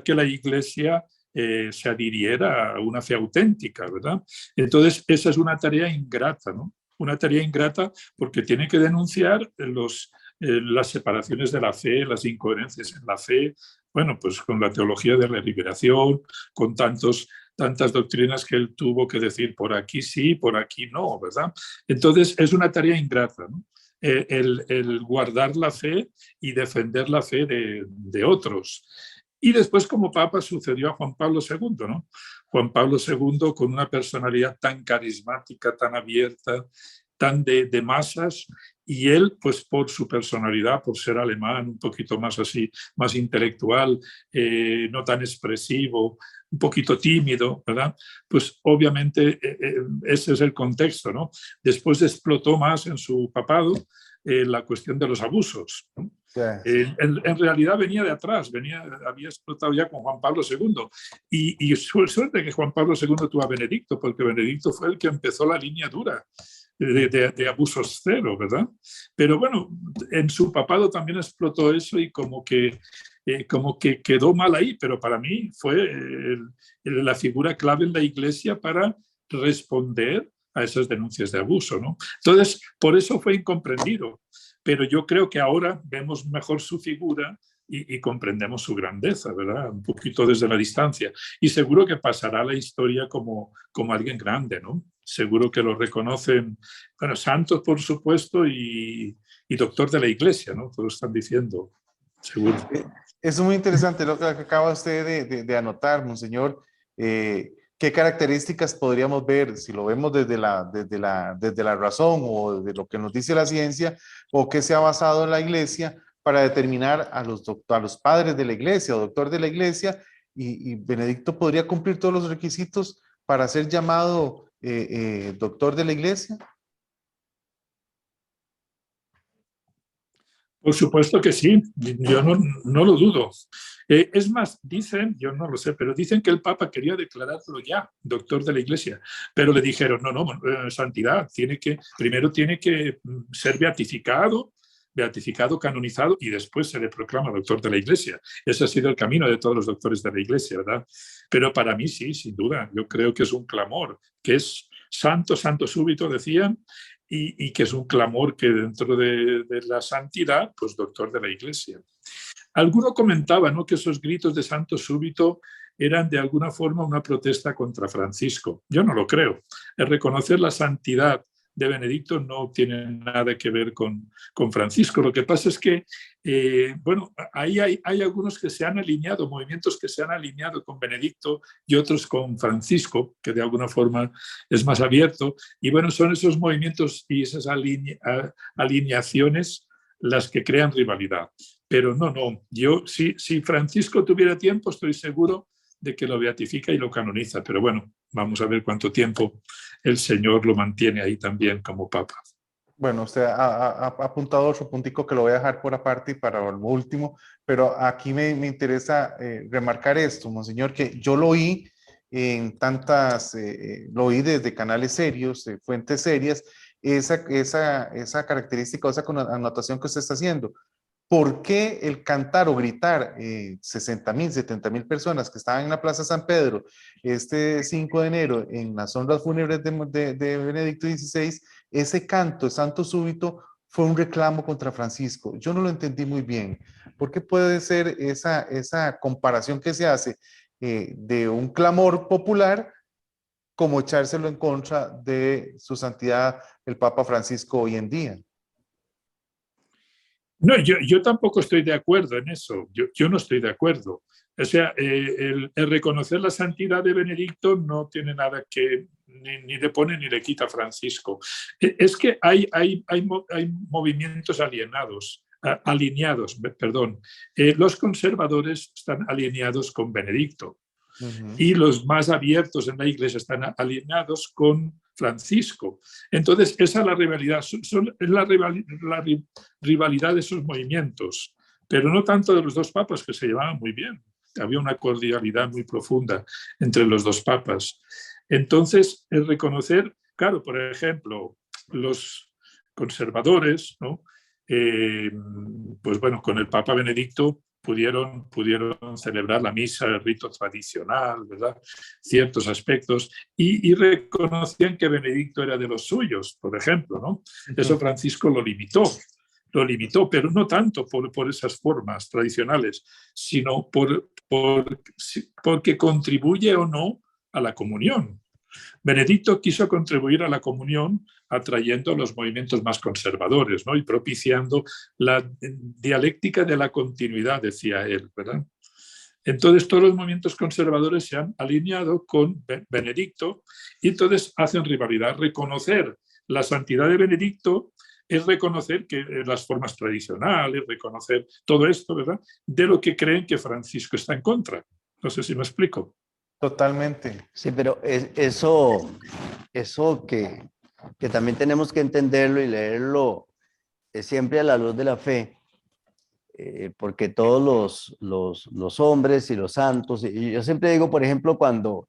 que la Iglesia se adhiriera a una fe auténtica, ¿verdad? Entonces, esa es una tarea ingrata, ¿no? Una tarea ingrata porque tiene que denunciar las separaciones de la fe, las incoherencias en la fe, bueno, pues con la teología de la liberación, con tantas doctrinas que él tuvo que decir por aquí sí, por aquí no, ¿verdad? Entonces, es una tarea ingrata, ¿no? El guardar la fe y defender la fe de otros. Y después, como papa, sucedió a Juan Pablo II, ¿no? Juan Pablo II, con una personalidad tan carismática, tan abierta, tan de masas, y él, pues por su personalidad, por ser alemán, un poquito más así, más intelectual, no tan expresivo, un poquito tímido, ¿verdad? Pues obviamente ese es el contexto, ¿no? Después explotó más en su papado la cuestión de los abusos, ¿no? En realidad venía de atrás, había explotado ya con Juan Pablo II, y suerte que Juan Pablo II tuvo a Benedicto, porque Benedicto fue el que empezó la línea dura de abusos cero, ¿verdad? Pero bueno, en su papado también explotó eso, y como que quedó mal ahí, pero para mí fue la figura clave en la Iglesia para responder a esas denuncias de abuso, ¿no? Entonces, por eso fue incomprendido. Pero yo creo que ahora vemos mejor su figura y comprendemos su grandeza, ¿verdad? Un poquito desde la distancia. Y seguro que pasará a la historia como alguien grande, ¿no? Seguro que lo reconocen, bueno, santos, por supuesto, y doctor de la iglesia, ¿no? Todos están diciendo, seguro. Es muy interesante lo que acaba usted de anotar, monseñor. ¿Qué características podríamos ver si lo vemos desde la razón o de lo que nos dice la ciencia o que se ha basado en la iglesia para determinar a los padres de la iglesia o doctor de la iglesia? Y Benedicto podría cumplir todos los requisitos para ser llamado doctor de la iglesia. Por supuesto que sí, yo no lo dudo. Es más, dicen, yo no lo sé, pero dicen que el Papa quería declararlo ya, doctor de la Iglesia, pero le dijeron, no, santidad, primero tiene que ser beatificado, canonizado, y después se le proclama doctor de la Iglesia. Ese ha sido el camino de todos los doctores de la Iglesia, ¿verdad? Pero para mí sí, sin duda, yo creo que es un clamor, que es santo, santo súbito, decían, y que es un clamor que dentro de la santidad, pues doctor de la Iglesia. Alguno comentaba, ¿no?, que esos gritos de santo súbito eran de alguna forma una protesta contra Francisco. Yo no lo creo. El reconocer la santidad de Benedicto no tiene nada que ver con Francisco. Lo que pasa es que, bueno, ahí hay algunos que se han alineado, movimientos que se han alineado con Benedicto y otros con Francisco, que de alguna forma es más abierto. Y bueno, son esos movimientos y esas alineaciones las que crean rivalidad. Pero no, yo si Francisco tuviera tiempo, estoy seguro de que lo beatifica y lo canoniza. Pero bueno, vamos a ver cuánto tiempo el Señor lo mantiene ahí también como Papa. Bueno, usted ha apuntado otro puntico que lo voy a dejar por aparte y para lo último, pero aquí me interesa remarcar esto, monseñor, que yo lo oí en lo oí desde canales serios, fuentes serias, esa característica, esa anotación que usted está haciendo. ¿Por qué el cantar o gritar 60,000, 70,000 personas que estaban en la Plaza San Pedro este 5 de enero en las honras fúnebres de Benedicto XVI, ese canto, santo súbito, fue un reclamo contra Francisco? Yo no lo entendí muy bien. ¿Por qué puede ser esa comparación que se hace de un clamor popular como echárselo en contra de su santidad el Papa Francisco hoy en día? No, yo tampoco estoy de acuerdo en eso. Yo no estoy de acuerdo. O sea, el reconocer la santidad de Benedicto no tiene nada que ni le pone ni le quita a Francisco. Es que hay movimientos alineados, perdón. Los conservadores están alineados con Benedicto. Y los más abiertos en la iglesia están alineados con Francisco. Entonces, esa es la rivalidad, es la rivalidad de esos movimientos, pero no tanto de los dos papas, que se llevaban muy bien. Había una cordialidad muy profunda entre los dos papas. Entonces, el reconocer, claro, por ejemplo, los conservadores, ¿no? Pues bueno, con el Papa Benedicto pudieron celebrar la misa, el rito tradicional, ¿verdad? Ciertos aspectos, y reconocían que Benedicto era de los suyos, por ejemplo, ¿no? Eso Francisco lo limitó, pero no tanto por esas formas tradicionales, sino porque contribuye o no a la comunión. Benedicto quiso contribuir a la comunión atrayendo a los movimientos más conservadores, ¿no?, y propiciando la dialéctica de la continuidad, decía él, ¿verdad? Entonces todos los movimientos conservadores se han alineado con Benedicto y entonces hacen rivalidad. Reconocer la santidad de Benedicto es reconocer que las formas tradicionales, reconocer todo esto, ¿verdad?, de lo que creen que Francisco está en contra. No sé si me explico. Totalmente. Sí, pero eso que también tenemos que entenderlo y leerlo siempre a la luz de la fe, porque todos los hombres y los santos, y yo siempre digo, por ejemplo, cuando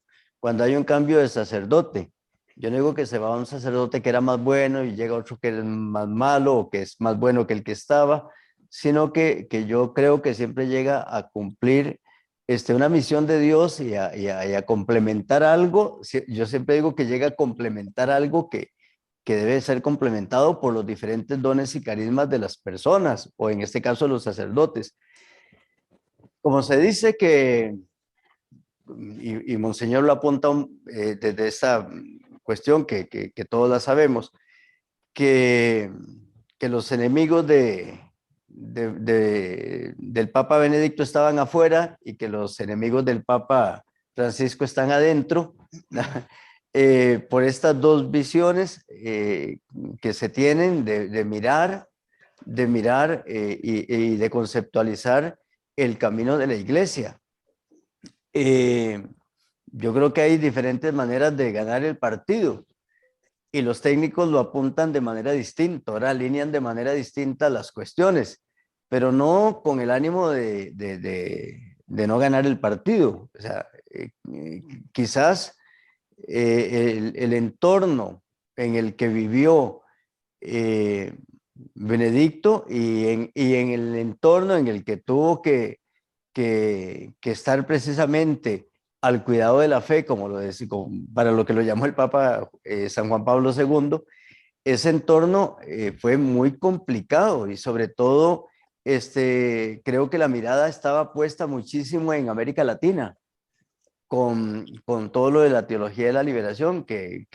hay un cambio de sacerdote, yo no digo que se va un sacerdote que era más bueno y llega otro que es más malo o que es más bueno que el que estaba, sino que yo creo que siempre llega a cumplir una misión de Dios y a complementar algo. Yo siempre digo que llega a complementar algo que debe ser complementado por los diferentes dones y carismas de las personas, o en este caso los sacerdotes. Como se dice que, y Monseñor lo apunta desde esta cuestión que todos la sabemos, que los enemigos del Papa Benedicto estaban afuera y que los enemigos del Papa Francisco están adentro, por estas dos visiones que se tienen de mirar y de conceptualizar el camino de la iglesia. Yo creo que hay diferentes maneras de ganar el partido y los técnicos lo apuntan de manera distinta, ahora alinean de manera distinta las cuestiones, pero no con el ánimo de no ganar el partido. O sea, quizás el entorno en el que vivió Benedicto y en el entorno en el que tuvo que estar precisamente al cuidado de la fe, como lo decía, para lo que lo llamó el Papa San Juan Pablo II, ese entorno fue muy complicado y sobre todo creo que la mirada estaba puesta muchísimo en América Latina, con todo lo de la teología de la liberación, que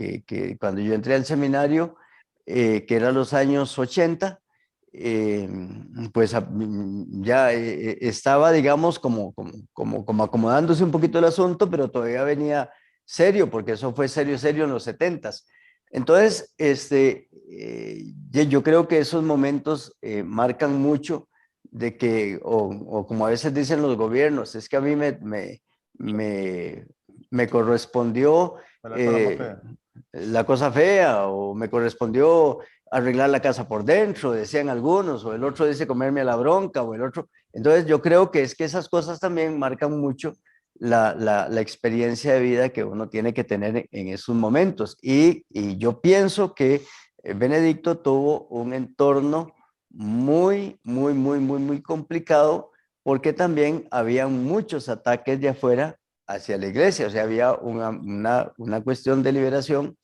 cuando yo entré al seminario, que era los años 80, pues ya estaba, digamos, como acomodándose un poquito el asunto, pero todavía venía serio, porque eso fue serio en los 70s. Entonces, yo creo que esos momentos marcan mucho de que, o como a veces dicen los gobiernos, es que a mí me correspondió la cosa fea, o me correspondió arreglar la casa por dentro, decían algunos, o el otro dice comerme a la bronca, o el otro. Entonces yo creo que es que esas cosas también marcan mucho la experiencia de vida que uno tiene que tener en esos momentos. Y yo pienso que Benedicto tuvo un entorno muy complicado, porque también había muchos ataques de afuera hacia la iglesia, o sea, había una cuestión de liberación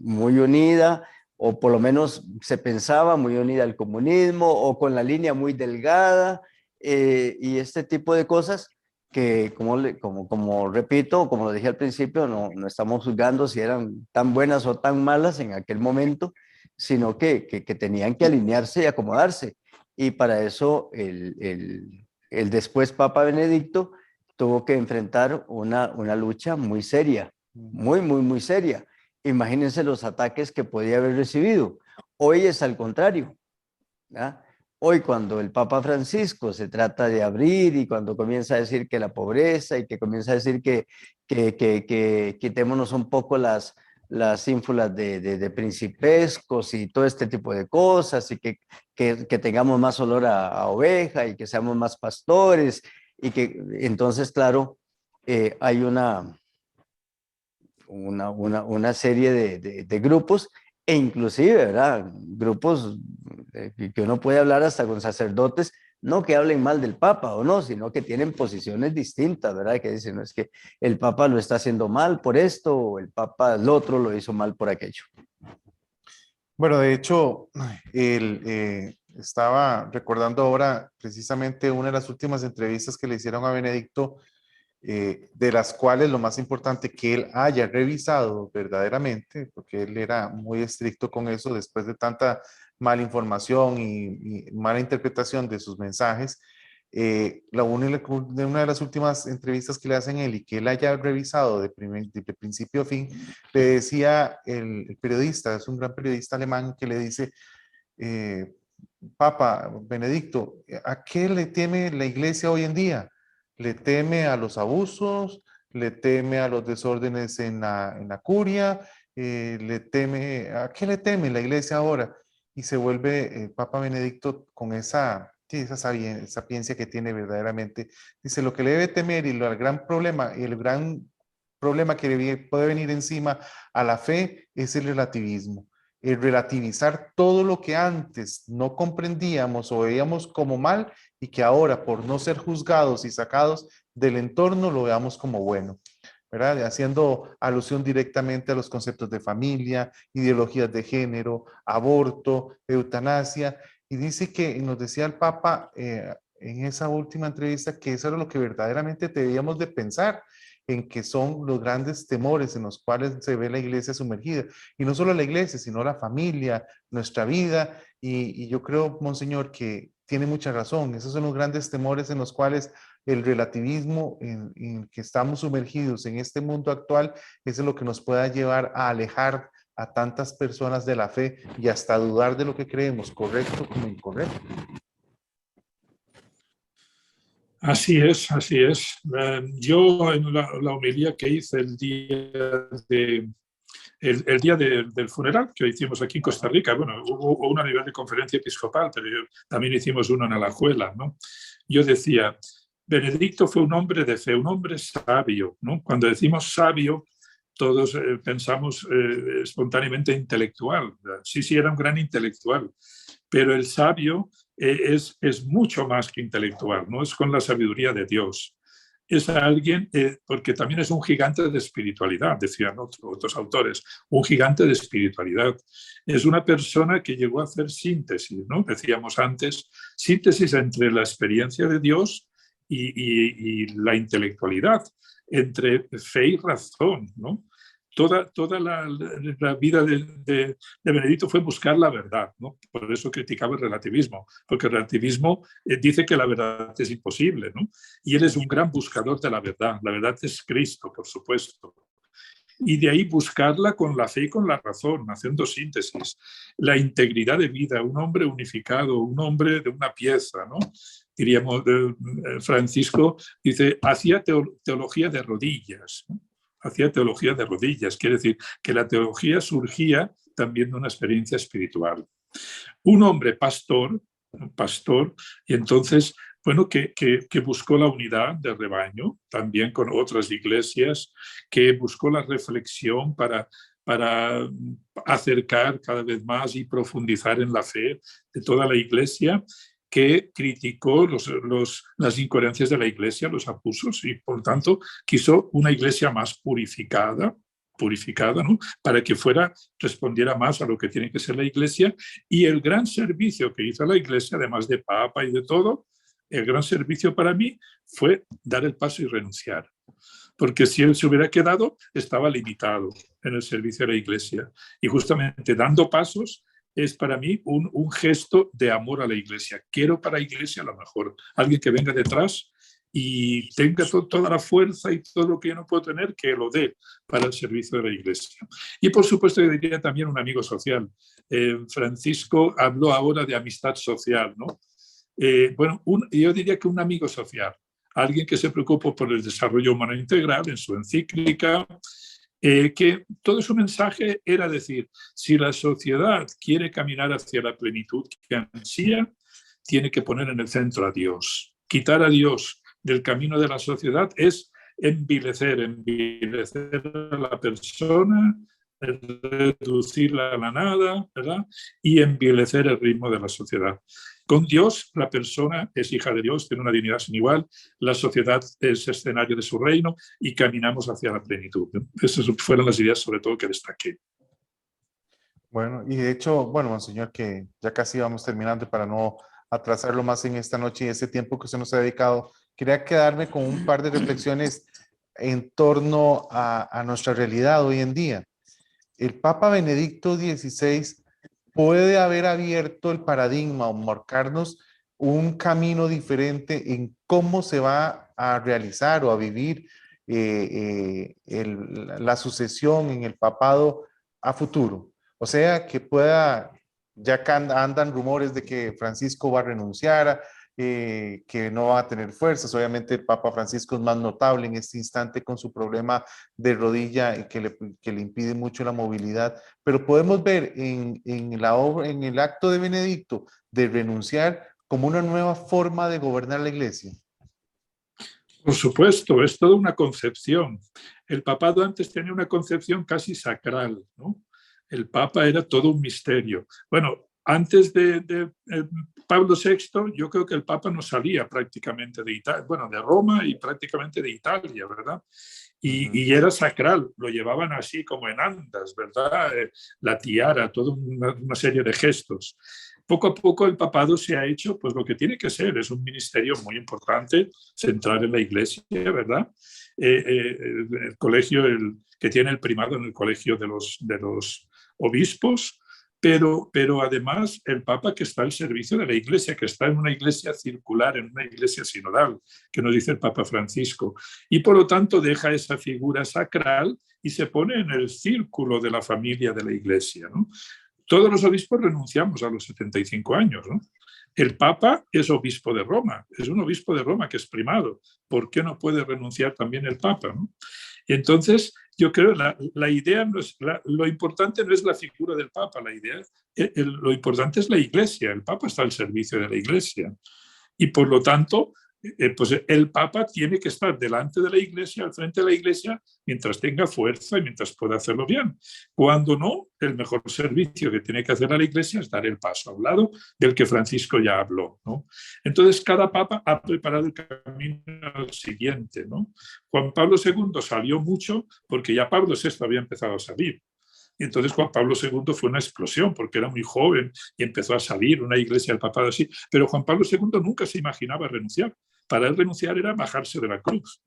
muy unida, o por lo menos se pensaba muy unida al comunismo, o con la línea muy delgada, y este tipo de cosas que, como repito, como lo dije al principio, no estamos juzgando si eran tan buenas o tan malas en aquel momento, sino que tenían que alinearse y acomodarse. Y para eso el después Papa Benedicto tuvo que enfrentar una lucha muy seria, muy seria. Imagínense los ataques que podía haber recibido. Hoy es al contrario, ¿verdad? Hoy cuando el Papa Francisco se trata de abrir y cuando comienza a decir que la pobreza y que comienza a decir que quitémonos un poco las ínfulas de principescos y todo este tipo de cosas y que tengamos más olor a oveja y que seamos más pastores y que entonces, claro, hay una serie de grupos e inclusive, ¿verdad? Grupos que uno puede hablar hasta con sacerdotes, no que hablen mal del Papa o no, sino que tienen posiciones distintas, ¿verdad? Que dicen, no es que el Papa lo está haciendo mal por esto o el Papa el otro lo hizo mal por aquello. Bueno, de hecho, estaba recordando ahora precisamente una de las últimas entrevistas que le hicieron a Benedicto, de las cuales lo más importante que él haya revisado verdaderamente, porque él era muy estricto con eso después de tanta mala información y mala interpretación de sus mensajes. De una de las últimas entrevistas que le hacen él y que él haya revisado de principio a fin, le decía el periodista, es un gran periodista alemán, que le dice, Papa Benedicto, ¿a qué le teme la iglesia hoy en día? ¿Le teme a los abusos? ¿Le teme a los desórdenes en la curia? ¿A qué le teme la iglesia ahora? Y se vuelve el Papa Benedicto con esa sapiencia que tiene verdaderamente. Dice, lo que le debe temer y el gran problema que le puede venir encima a la fe es el relativismo. El relativizar todo lo que antes no comprendíamos o veíamos como mal y que ahora por no ser juzgados y sacados del entorno lo veamos como bueno, ¿verdad? Haciendo alusión directamente a los conceptos de familia, ideologías de género, aborto, eutanasia, y dice que nos decía el Papa en esa última entrevista que eso era lo que verdaderamente debíamos de pensar, en que son los grandes temores en los cuales se ve la iglesia sumergida. Y no solo la iglesia, sino la familia, nuestra vida. Y yo creo, Monseñor, que tiene mucha razón. Esos son los grandes temores en los cuales el relativismo en que estamos sumergidos en este mundo actual es lo que nos pueda llevar a alejar a tantas personas de la fe y hasta dudar de lo que creemos, correcto como incorrecto. Así es, así es. Yo en la homilía que hice el día del funeral que hicimos aquí en Costa Rica, bueno, hubo una nivel de conferencia episcopal, pero también hicimos uno en Alajuela, ¿no? Yo decía, Benedicto fue un hombre de fe, un hombre sabio, ¿no? Cuando decimos sabio, todos pensamos espontáneamente intelectual. Sí, sí, era un gran intelectual, pero el sabio es mucho más que intelectual, no es con la sabiduría de Dios. Es alguien, porque también es un gigante de espiritualidad, decían otros autores, un gigante de espiritualidad. Es una persona que llegó a hacer síntesis, ¿no? Decíamos antes, síntesis entre la experiencia de Dios y la intelectualidad, entre fe y razón, ¿no? Toda la vida de Benedicto fue buscar la verdad, ¿no? Por eso criticaba el relativismo, porque el relativismo dice que la verdad es imposible, ¿no? Y él es un gran buscador de la verdad. La verdad es Cristo, por supuesto. Y de ahí buscarla con la fe y con la razón, haciendo síntesis. La integridad de vida, un hombre unificado, un hombre de una pieza, ¿no? Diríamos, Francisco dice, hacía teología de rodillas, ¿no? Hacía teología de rodillas, quiere decir que la teología surgía también de una experiencia espiritual. Un hombre pastor, y entonces, bueno, que buscó la unidad del rebaño, también con otras iglesias, que buscó la reflexión para acercar cada vez más y profundizar en la fe de toda la iglesia, que criticó las incoherencias de la iglesia, los abusos, y por tanto quiso una iglesia más purificada, ¿no? Para que respondiera más a lo que tiene que ser la iglesia. Y el gran servicio que hizo la iglesia, además de papa y de todo, el gran servicio para mí fue dar el paso y renunciar. Porque si él se hubiera quedado, estaba limitado en el servicio de la iglesia. Y justamente dando pasos es para mí un gesto de amor a la iglesia. Quiero para la iglesia lo mejor. Alguien que venga detrás y tenga toda la fuerza y todo lo que yo no puedo tener, que lo dé para el servicio de la iglesia. Y por supuesto yo diría también un amigo social. Francisco habló ahora de amistad social, ¿no? Bueno, yo diría que un amigo social, alguien que se preocupó por el desarrollo humano integral en su encíclica, que todo su mensaje era decir, si la sociedad quiere caminar hacia la plenitud que ansía, tiene que poner en el centro a Dios. Quitar a Dios del camino de la sociedad es envilecer a la persona, reducirla a la nada, ¿verdad? Y envilecer el ritmo de la sociedad. Con Dios, la persona es hija de Dios, tiene una dignidad sin igual, la sociedad es escenario de su reino y caminamos hacia la plenitud. Esas fueron las ideas sobre todo que destaqué. Bueno, y de hecho, bueno, Monseñor, que ya casi vamos terminando para no atrasarlo más en esta noche y ese tiempo que usted nos ha dedicado, quería quedarme con un par de reflexiones en torno a nuestra realidad hoy en día. El Papa Benedicto XVI puede haber abierto el paradigma o marcarnos un camino diferente en cómo se va a realizar o a vivir la sucesión en el papado a futuro. O sea, que pueda, ya que andan rumores de que Francisco va a renunciar, que no va a tener fuerzas. Obviamente el Papa Francisco es más notable en este instante con su problema de rodilla y que le impide mucho la movilidad, pero podemos ver en la obra, en el acto de Benedicto de renunciar como una nueva forma de gobernar la iglesia. Por supuesto, es toda una concepción. El papado antes tenía una concepción casi sacral, ¿no? El papa era todo un misterio. Bueno, Antes de Pablo VI, yo creo que el Papa no salía prácticamente de Italia, bueno, de Roma y prácticamente de Italia, ¿verdad? Y era sacral, lo llevaban así como en andas, ¿verdad? La tiara, toda una serie de gestos. Poco a poco el papado se ha hecho pues lo que tiene que ser, es un ministerio muy importante, central en la Iglesia, ¿verdad? El colegio que tiene el primado en el colegio de los obispos, pero además el Papa que está al servicio de la Iglesia, que está en una Iglesia circular, en una Iglesia sinodal, que nos dice el Papa Francisco, y por lo tanto deja esa figura sacral y se pone en el círculo de la familia de la Iglesia, ¿no? Todos los obispos renunciamos a los 75 años, ¿no? El Papa es obispo de Roma, es un obispo de Roma que es primado. ¿Por qué no puede renunciar también el Papa, ¿no? Y entonces, yo creo que la idea no es, lo importante no es la figura del Papa, la idea, lo importante es la Iglesia. El Papa está al servicio de la Iglesia. Y por lo tanto, pues el Papa tiene que estar delante de la Iglesia, al frente de la Iglesia, mientras tenga fuerza y mientras pueda hacerlo bien. Cuando no, el mejor servicio que tiene que hacer a la Iglesia es dar el paso a un lado del que Francisco ya habló, ¿no? Entonces, cada Papa ha preparado el camino al siguiente, ¿no? Juan Pablo II salió mucho porque ya Pablo VI había empezado a salir. Y entonces Juan Pablo II fue una explosión porque era muy joven y empezó a salir una iglesia del papado así. Pero Juan Pablo II nunca se imaginaba renunciar. Para él renunciar era bajarse de la cruz.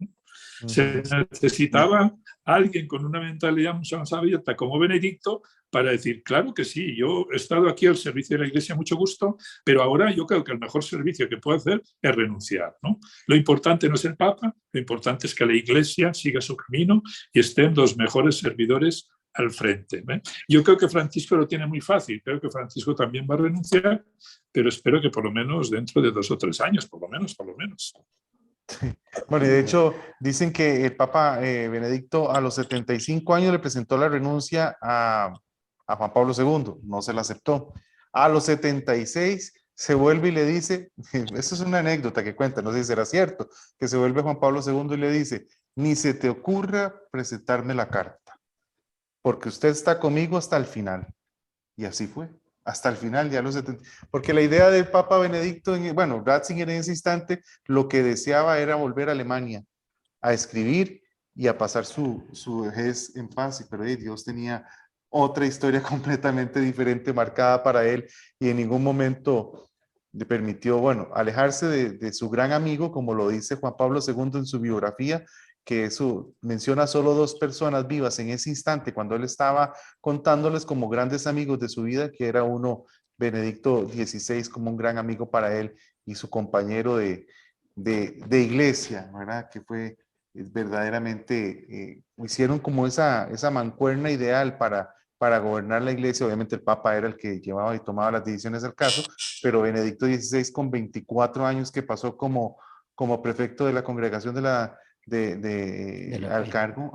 Se necesitaba alguien con una mentalidad mucho más abierta como Benedicto para decir, claro que sí, yo he estado aquí al servicio de la Iglesia, mucho gusto, pero ahora yo creo que el mejor servicio que puedo hacer es renunciar, ¿no? Lo importante no es el Papa, lo importante es que la Iglesia siga su camino y estén los mejores servidores al frente, ¿eh? Yo creo que Francisco lo tiene muy fácil, creo que Francisco también va a renunciar, pero espero que por lo menos dentro de 2 o 3 años, por lo menos. Bueno, y de hecho dicen que el Papa Benedicto a los 75 años le presentó la renuncia a Juan Pablo II, no se la aceptó. A los 76 se vuelve y le dice, eso es una anécdota que cuenta, no sé si será cierto, que se vuelve Juan Pablo II y le dice, ni se te ocurra presentarme la carta, porque usted está conmigo hasta el final. Y así fue, hasta el final, ya los 70. Porque la idea del Papa Benedicto, bueno, Ratzinger en ese instante, lo que deseaba era volver a Alemania, a escribir y a pasar su vejez en paz. Pero Dios tenía otra historia completamente diferente marcada para él y en ningún momento le permitió, bueno, alejarse de su gran amigo, como lo dice Juan Pablo II en su biografía, que eso menciona solo 2 personas vivas en ese instante, cuando él estaba contándoles como grandes amigos de su vida, que era uno, Benedicto XVI, como un gran amigo para él y su compañero de iglesia, ¿verdad? Que fue verdaderamente, hicieron como esa mancuerna ideal para gobernar la iglesia. Obviamente el Papa era el que llevaba y tomaba las decisiones del caso, pero Benedicto XVI con 24 años que pasó como prefecto de la congregación al cargo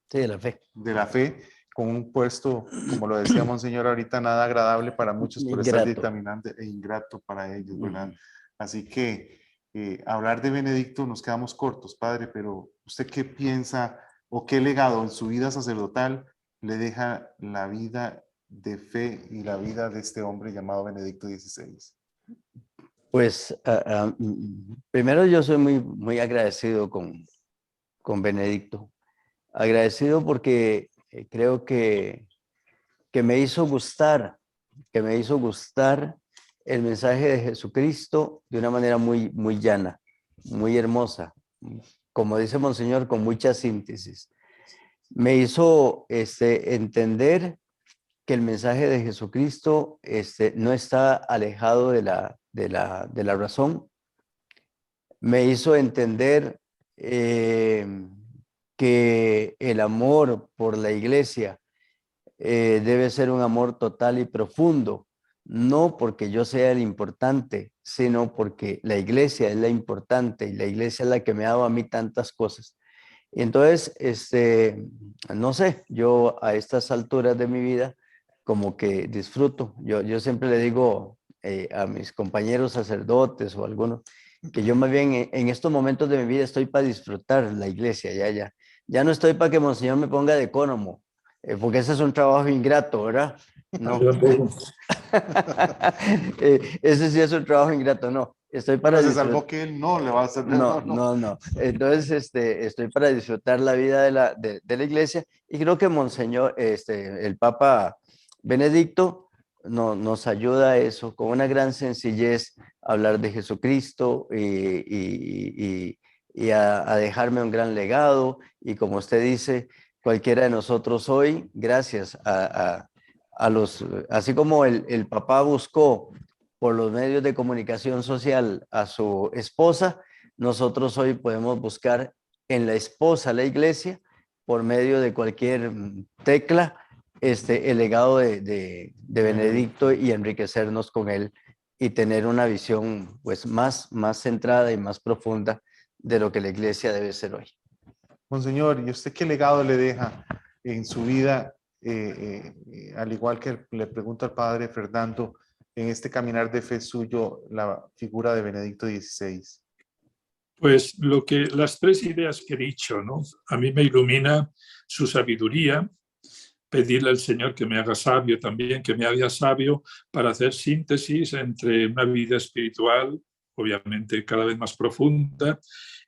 sí, de la fe. De la fe, con un puesto, como lo decía Monseñor ahorita, nada agradable para muchos por estar dictaminante e ingrato para ellos, ¿verdad? Así que hablar de Benedicto nos quedamos cortos, padre, pero ¿usted qué piensa o qué legado en su vida sacerdotal le deja la vida de fe y la vida de este hombre llamado Benedicto XVI? Pues primero yo soy muy agradecido con Benedicto. Agradecido porque creo que me hizo gustar el mensaje de Jesucristo de una manera muy llana, muy hermosa. Como dice Monseñor, con mucha síntesis. Me hizo entender que el mensaje de Jesucristo no está alejado de la razón. Me hizo entender que el amor por la iglesia debe ser un amor total y profundo, no porque yo sea el importante, sino porque la iglesia es la importante y la iglesia es la que me ha dado a mí tantas cosas. Y entonces, no sé, yo a estas alturas de mi vida como que disfruto. Yo siempre le digo a mis compañeros sacerdotes o algunos, que yo más bien en estos momentos de mi vida estoy para disfrutar la iglesia, ya no estoy para que Monseñor me ponga de ecónomo, porque ese es un trabajo ingrato, ¿verdad? No. Yo tampoco. Ese sí es un trabajo ingrato, no. Estoy para Bueno, se disfrutar. salvó que él no le va a hacer, No, no, no. no, no. Entonces, estoy para disfrutar la vida de la iglesia y creo que Monseñor, el Papa Benedicto nos ayuda a eso con una gran sencillez a hablar de Jesucristo y a dejarme un gran legado. Y como usted dice, cualquiera de nosotros hoy, gracias a los, así como el Papa buscó por los medios de comunicación social a su esposa, nosotros hoy podemos buscar en la esposa la iglesia por medio de cualquier tecla el legado de Benedicto y enriquecernos con él y tener una visión pues más centrada y más profunda de lo que la iglesia debe ser hoy. Monseñor, ¿y usted qué legado le deja en su vida, al igual que le pregunto al padre Fernando, en este caminar de fe suyo, la figura de Benedicto XVI? Pues las tres ideas que he dicho, ¿no? A mí me ilumina su sabiduría, pedirle al Señor que me haga sabio también, que me haga sabio para hacer síntesis entre una vida espiritual, obviamente cada vez más profunda,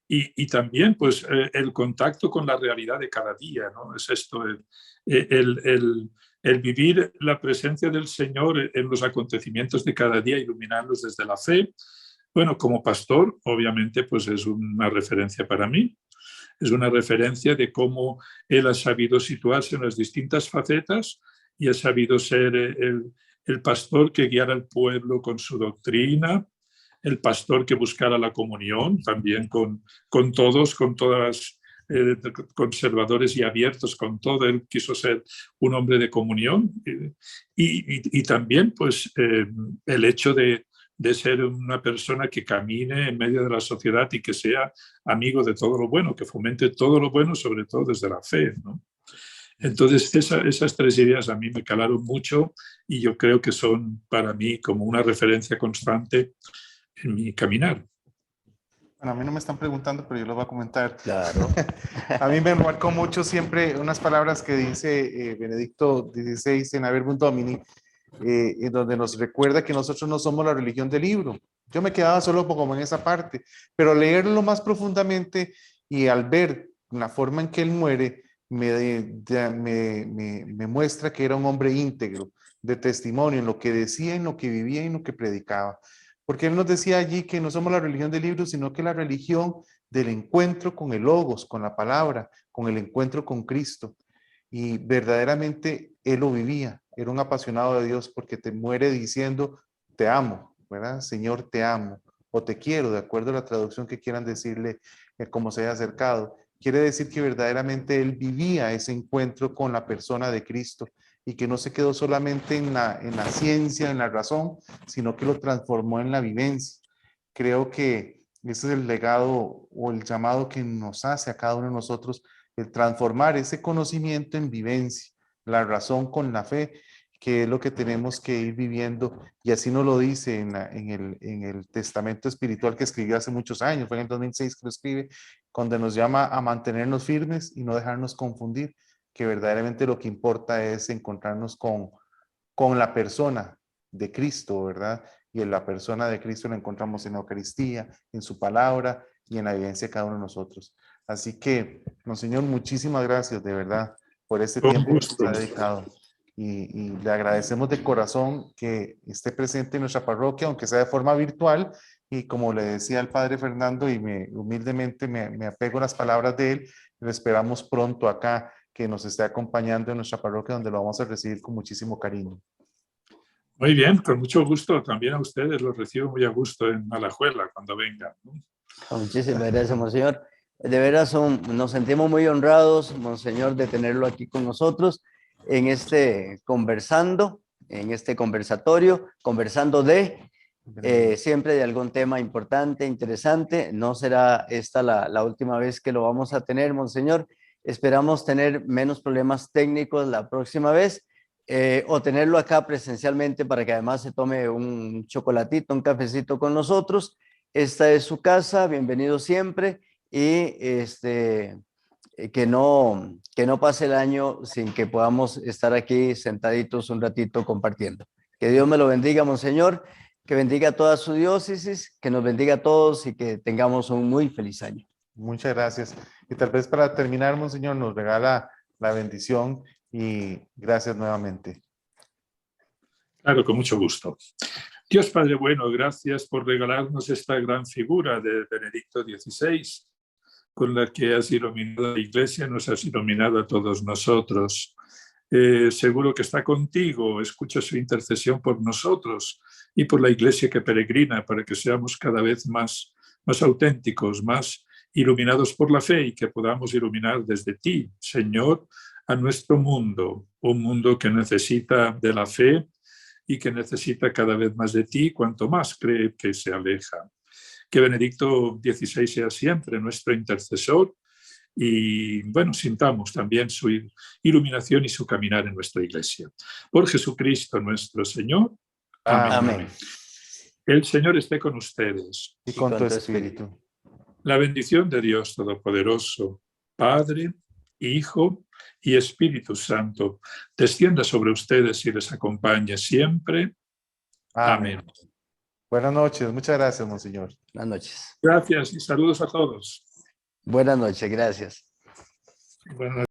y también pues el contacto con la realidad de cada día, ¿no? Es esto, el vivir la presencia del Señor en los acontecimientos de cada día, iluminarlos desde la fe. Bueno, como pastor, obviamente, pues es una referencia para mí. Es una referencia de cómo él ha sabido situarse en las distintas facetas y ha sabido ser el pastor que guiara al pueblo con su doctrina, el pastor que buscara la comunión también con todos, con todas conservadores y abiertos con todo. Él quiso ser un hombre de comunión y también pues el hecho de ser una persona que camine en medio de la sociedad y que sea amigo de todo lo bueno, que fomente todo lo bueno, sobre todo desde la fe, ¿no? Entonces, esas tres ideas a mí me calaron mucho y yo creo que son para mí como una referencia constante en mi caminar. Bueno, a mí no me están preguntando, pero yo lo voy a comentar. Claro. A mí me marcó mucho siempre unas palabras que dice Benedicto XVI en Verbum Domini, en donde nos recuerda que nosotros no somos la religión del libro. Yo me quedaba solo como en esa parte, pero leerlo más profundamente y al ver la forma en que él muere, me muestra que era un hombre íntegro, de testimonio en lo que decía, en lo que vivía y en lo que predicaba. Porque él nos decía allí que no somos la religión del libro, sino que la religión del encuentro con el Logos, con la palabra, con el encuentro con Cristo. Y verdaderamente él lo vivía, era un apasionado de Dios porque te muere diciendo, te amo, ¿verdad? Señor, te amo, o te quiero, de acuerdo a la traducción que quieran decirle, como se haya acercado. Quiere decir que verdaderamente él vivía ese encuentro con la persona de Cristo y que no se quedó solamente en la ciencia, en la razón, sino que lo transformó en la vivencia. Creo que ese es el legado o el llamado que nos hace a cada uno de nosotros, el transformar ese conocimiento en vivencia, la razón con la fe, que es lo que tenemos que ir viviendo. Y así nos lo dice en el testamento espiritual que escribió hace muchos años, fue en el 2006 que lo escribe, donde nos llama a mantenernos firmes y no dejarnos confundir, que verdaderamente lo que importa es encontrarnos con la persona de Cristo, ¿verdad? Y en la persona de Cristo la encontramos en la Eucaristía, en su palabra y en la vivencia de cada uno de nosotros. Así que, Monseñor, muchísimas gracias de verdad por este Con tiempo que gusto. nos ha dedicado. Y le agradecemos de corazón que esté presente en nuestra parroquia, aunque sea de forma virtual. Y como le decía al padre Fernando, y humildemente me apego a las palabras de él, lo esperamos pronto acá, que nos esté acompañando en nuestra parroquia, donde lo vamos a recibir con muchísimo cariño. Muy bien, con mucho gusto. También a ustedes los recibo muy a gusto en Alajuela cuando vengan, ¿no? Muchísimas gracias, Monseñor. De veras nos sentimos muy honrados, Monseñor, de tenerlo aquí con nosotros en este conversando, en este conversatorio, conversando siempre de algún tema importante, interesante. No será esta la última vez que lo vamos a tener, Monseñor. Esperamos tener menos problemas técnicos la próxima vez o tenerlo acá presencialmente para que además se tome un chocolatito, un cafecito con nosotros. Esta es su casa, bienvenido siempre y que no pase el año sin que podamos estar aquí sentaditos un ratito compartiendo. Que Dios me lo bendiga, Monseñor, que bendiga toda su diócesis, que nos bendiga a todos y que tengamos un muy feliz año. Muchas gracias. Y tal vez para terminar, Monseñor, nos regala la bendición y gracias nuevamente. Claro, con mucho gusto. Dios Padre bueno, gracias por regalarnos esta gran figura de Benedicto XVI, con la que has iluminado a la Iglesia, nos has iluminado a todos nosotros. Seguro que está contigo, escucha su intercesión por nosotros y por la Iglesia que peregrina, para que seamos cada vez más auténticos, más iluminados por la fe y que podamos iluminar desde ti, Señor, a nuestro mundo, un mundo que necesita de la fe y que necesita cada vez más de ti, cuanto más cree que se aleja. Que Benedicto XVI sea siempre nuestro intercesor y, bueno, sintamos también su iluminación y su caminar en nuestra Iglesia. Por Jesucristo nuestro Señor. Amén. Amén. El Señor esté con ustedes. Y con tu espíritu. La bendición de Dios Todopoderoso, Padre, Hijo y Espíritu Santo, descienda sobre ustedes y les acompañe siempre. Amén. Buenas noches. Muchas gracias, Monseñor. Buenas noches. Gracias y saludos a todos. Buenas noches, gracias. Buenas noches.